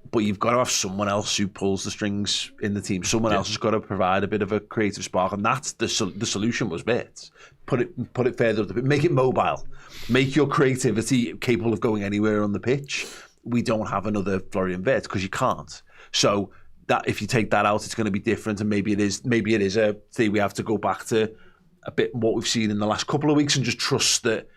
S1: but you've got to have someone else who pulls the strings in the team. Someone else has got to provide a bit of a creative spark, and that's the solution was Wirtz. Put it further up the pitch, make it mobile, make your creativity capable of going anywhere on the pitch. We don't have another Florian Wirtz because you can't. So that if you take that out, it's going to be different, and maybe it is a thing we have to go back to a bit what we've seen in the last couple of weeks and just trust that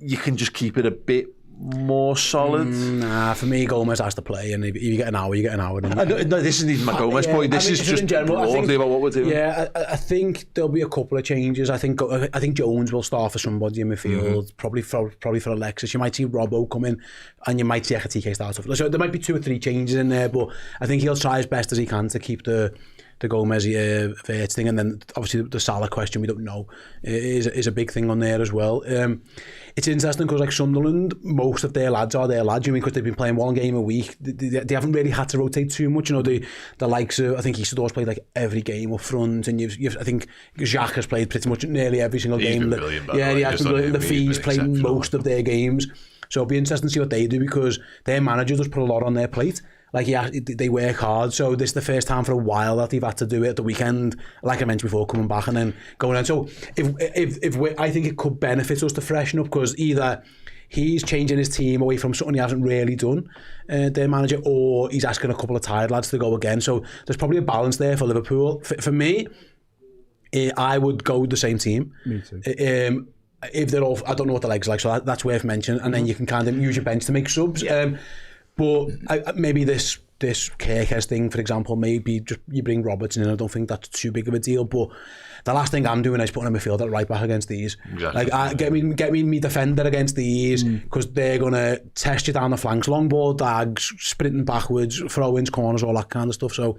S1: you can just keep it a bit more solid.
S2: Nah, for me, Gomez has to play, and if you get an hour, you get an hour.
S1: No, this isn't even my Gomez point. This is just broadly about what we're doing.
S2: Yeah, I think there'll be a couple of changes. I think Jones will start for somebody in midfield, probably for Alexis. You might see Robbo come in, and you might see Ekatike start off. So there might be 2 or 3 changes in there, but I think he'll try as best as he can to keep the Gomez Wirtz thing, and then obviously the Salah question we don't know is a big thing on there as well. It's interesting because like Sunderland, most of their lads are their lads, because they've been playing one game a week. They haven't really had to rotate too much. The likes of, I think Isador's played like every game up front, and I think Jacques has played pretty much nearly every single game. The Fees played most of their games. So it'll be interesting to see what they do, because their manager does put a lot on their plate. Like, they work hard, so this is the first time for a while that they've had to do it at the weekend, like I mentioned before, coming back and then going on. So if I think it could benefit us to freshen up, because either he's changing his team away from something he hasn't really done, their manager, or he's asking a couple of tired lads to go again. So there's probably a balance there for Liverpool. For me, I would go with the same team.
S4: Me too.
S2: If they're all, I don't know what the legs are like, so that's worth mentioning, and then you can kind of use your bench to make subs. But maybe this Kirkes thing, for example, maybe just you bring Robertson in. I don't think that's too big of a deal. But the last thing I'm doing is putting a midfielder right back against these. Exactly. Like, get me defender against these, because they're gonna test you down the flanks, long ball dags, sprinting backwards, throw-ins, corners, all that kind of stuff. So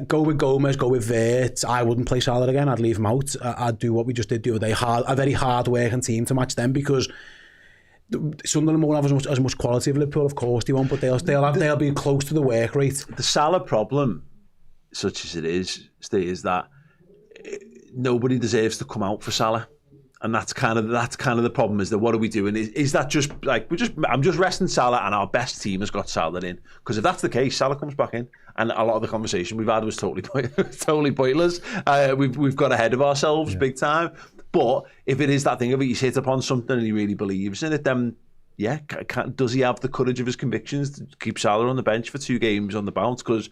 S2: go with Gomez, go with Wirtz. I wouldn't play Salah again. I'd leave him out. I'd do what we just did the other day. A very hard working team to match them, because Sunderland won't have as much quality of Liverpool, of course they won't, but they'll be close to the work rate.
S1: The Salah problem, such as it is that nobody deserves to come out for Salah, and that's kind of the problem. Is that what are we doing? Is that just like I'm just resting Salah and our best team has got Salah in? Because if that's the case, Salah comes back in, and a lot of the conversation we've had was totally pointless. We've got ahead of ourselves big time. But if it is that thing of it, he's hit upon something and he really believes in it, then does he have the courage of his convictions to keep Salah on the bench for 2 games on the bounce? Because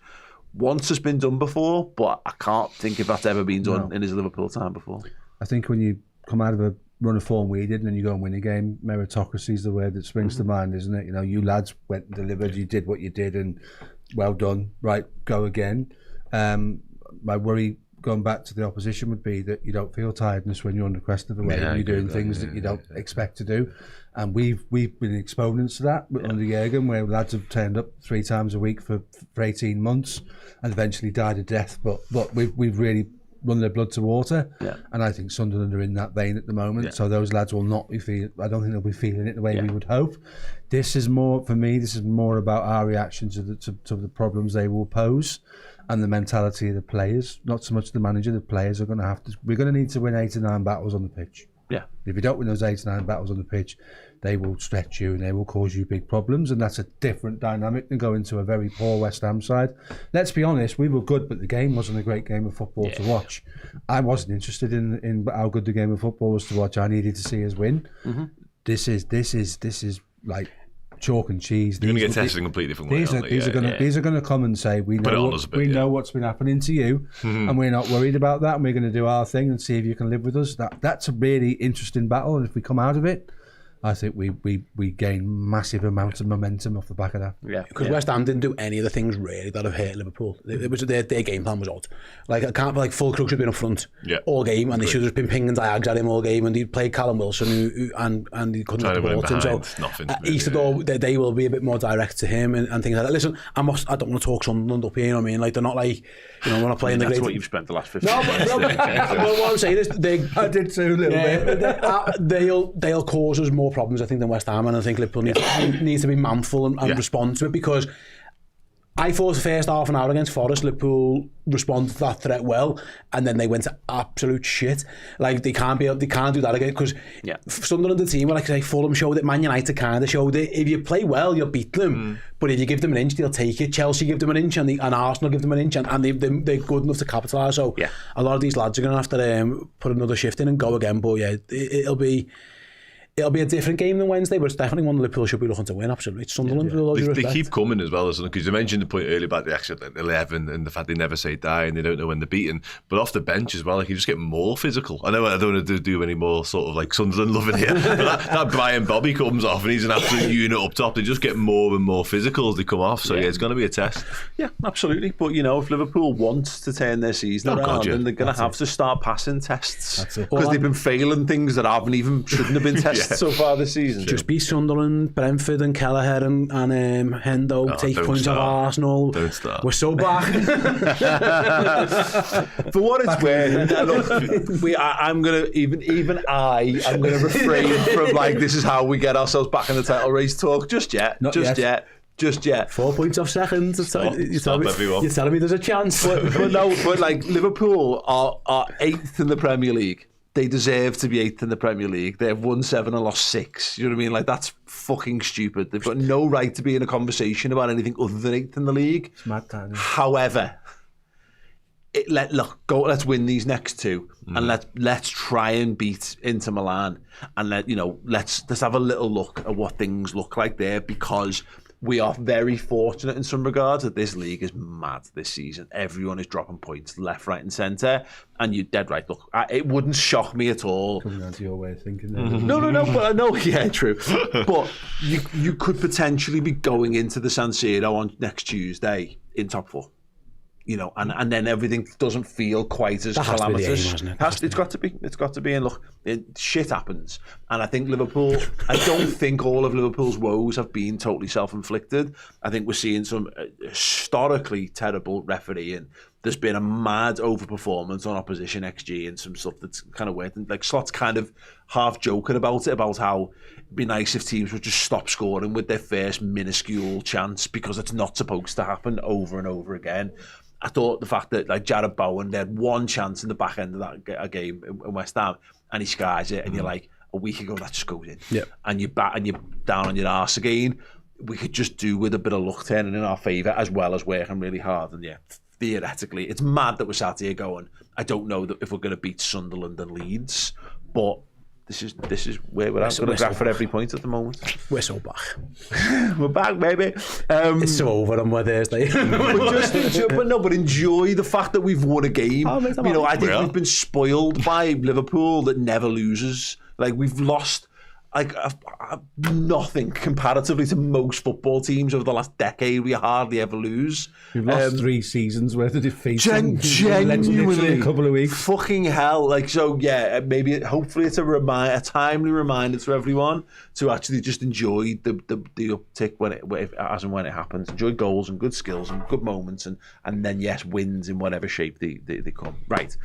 S1: once it's been done before, but I can't think if that's ever been done in his Liverpool time before.
S4: I think when you come out of a run of form we did and then you go and win a game, meritocracy is the word that springs to mind, isn't it? You lads went and delivered, you did what you did, and well done, right, go again. My worry going back to the opposition would be that you don't feel tiredness when you're under crest of the wave and you're doing things that you don't expect to do. And we've been exponents to that under Jurgen, where lads have turned up 3 times a week for 18 months and eventually died a death. But we've really run their blood to water. Yeah. And I think Sunderland are in that vein at the moment. Yeah. So those lads will not be feeling, I don't think they'll be feeling it the way we would hope. This is more, for me, this is more about our reaction to the problems they will pose. And the mentality of the players, not so much the manager. The players are going to have to. We're going to need to win 8 or 9 battles on the pitch.
S1: Yeah.
S4: If you don't win those 8 or 9 battles on the pitch, they will stretch you and they will cause you big problems, and that's a different dynamic than going to a very poor West Ham side. Let's be honest, we were good, but the game wasn't a great game of football to watch. I wasn't interested in how good the game of football was to watch. I needed to see us win. This is like chalk and cheese.
S3: You're going to get tested in a completely different way.
S4: These are going to come and say, we know what's been happening to you, and we're not worried about that, and we're going to do our thing and see if you can live with us. That's a really interesting battle, and if we come out of it, I think we gain massive amounts of momentum off the back of that.
S2: Yeah, because West Ham didn't do any of the things really that have hurt Liverpool. It was their game plan was odd. Like I can't like full Crook should have been up front all game, and they should have been pinging Dijk at him all game, and he'd played Callum Wilson and he couldn't get the ball to him. So Easter though they will be a bit more direct to him and things like that. Listen, I don't want to talk Sunderland up here. You know what I mean? Like they're not like we're not playing the great.
S1: That's what you've spent the last 15
S2: years. But what I'm saying is I did too a little bit. They'll cause us more problems, I think, than West Ham, and I think Liverpool needs to be manful and respond to it, because I thought the first half an hour against Forest, Liverpool responded to that threat well, and then they went to absolute shit. Like they can't do that again, because Sunderland, the team, like I say, Fulham showed it, Man United kind of showed it. If you play well, you'll beat them, but if you give them an inch, they'll take it. Chelsea give them an inch, and Arsenal give them an inch, and they're good enough to capitalise. So a lot of these lads are going to have to put another shift in and go again. But yeah, it'll be a different game than Wednesday, but it's definitely one Liverpool should be looking to win. Absolutely, it's Sunderland.
S3: They keep coming as well, because you mentioned the point earlier about the extra 11 and the fact they never say die and they don't know when they're beaten. But off the bench as well, like you just get more physical. I know I don't want to do any more sort of like Sunderland loving here, but that Brian Bobby comes off and he's an absolute unit up top. They just get more and more physical as they come off. So it's going to be a test. Yeah,
S1: absolutely. But if Liverpool wants to turn their season around, then they're going to have to start passing tests, because they've been failing things that shouldn't have been tested. So far this season,
S2: just beat Sunderland, Brentford, and Kelleher and Hendo. Take points off Arsenal.
S3: Don't start.
S2: We're so back.
S1: For what it's worth, I'm gonna I'm gonna refrain from like this is how we get ourselves back in the title race talk just yet. Just yet.
S2: 4 points off second. You're telling me there's a chance.
S1: But like Liverpool are 8th in the Premier League. They deserve to be 8th in the Premier League. They have won 7 and lost 6. You know what I mean? Like, that's fucking stupid. They've got no right to be in a conversation about anything other than 8th in the league.
S4: It's mad time.
S1: However, let's win these next 2, and let's try and beat Inter Milan, and let's have a little look at what things look like there, because we are very fortunate in some regards that this league is mad this season. Everyone is dropping points left, right and centre, and you're dead right. Look, it wouldn't shock me at all.
S4: Coming down to your way of thinking.
S1: No, but I know, true. But you could potentially be going into the San Siro on next Tuesday in top 4. And then everything doesn't feel quite as calamitous. It's got to be. And look, shit happens. And I think Liverpool, I don't think all of Liverpool's woes have been totally self-inflicted. I think we're seeing some historically terrible refereeing. There's been a mad overperformance on opposition XG and some stuff that's kind of weird. And like Slot's kind of half joking about it, about how it'd be nice if teams would just stop scoring with their first minuscule chance, because it's not supposed to happen over and over again. I thought the fact that like Jared Bowen, they had one chance in the back end of that game in West Ham, and he skies it, and you're like, a week ago that just goes in, and you're down on your arse again. We could just do with a bit of luck turning in our favour, as well as working really hard. And theoretically, it's mad that we're sat here going, I don't know that if we're going to beat Sunderland and Leeds, but this is where we're at. We're going to grab for every point at the moment.
S2: We're so back.
S1: We're back, baby.
S2: It's so over on my Thursday.
S1: but enjoy the fact that we've won a game. I think we've been spoiled by Liverpool that never loses. Like, we've lost like nothing comparatively to most football teams over the last decade. We hardly ever lose.
S4: We've lost 3 seasons worth of defeats.
S1: Genuinely,
S4: a couple of weeks.
S1: Fucking hell! Like, so yeah, maybe hopefully it's a timely reminder to everyone to actually just enjoy the uptick as and when it happens. Enjoy goals and good skills and good moments, and then wins in whatever shape they come. Right.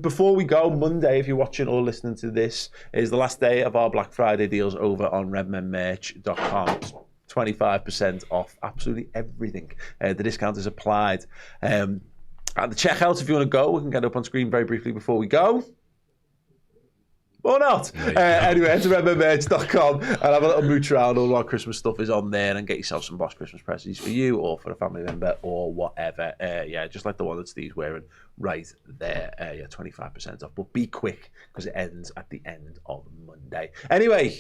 S1: Before we go, Monday, if you're watching or listening to this, is the last day of our Black Friday deals over on redmenmerch.com. 25% off absolutely everything. The discount is applied. At the checkout, if you want to go, we can get up on screen very briefly before we go. or not. Anyway, head to redmenmerch.com and have a little mooch around. All our Christmas stuff is on there, and get yourself some Bosch Christmas presents for you or for a family member or whatever. Just like the one that Steve's wearing right there. 25% off. But be quick, because it ends at the end of Monday. Anyway,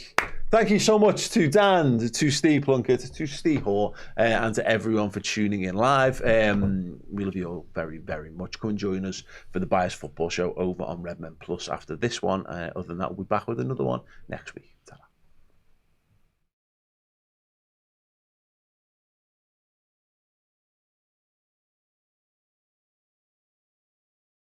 S1: thank you so much to Dan, to Steve Plunkett, to Steve Hoare, and to everyone for tuning in live. We love you all very, very much. Come and join us for the Bias Football Show over on Redmen Plus after this one. Other than that, we'll be back with another one next week. Ta-ra.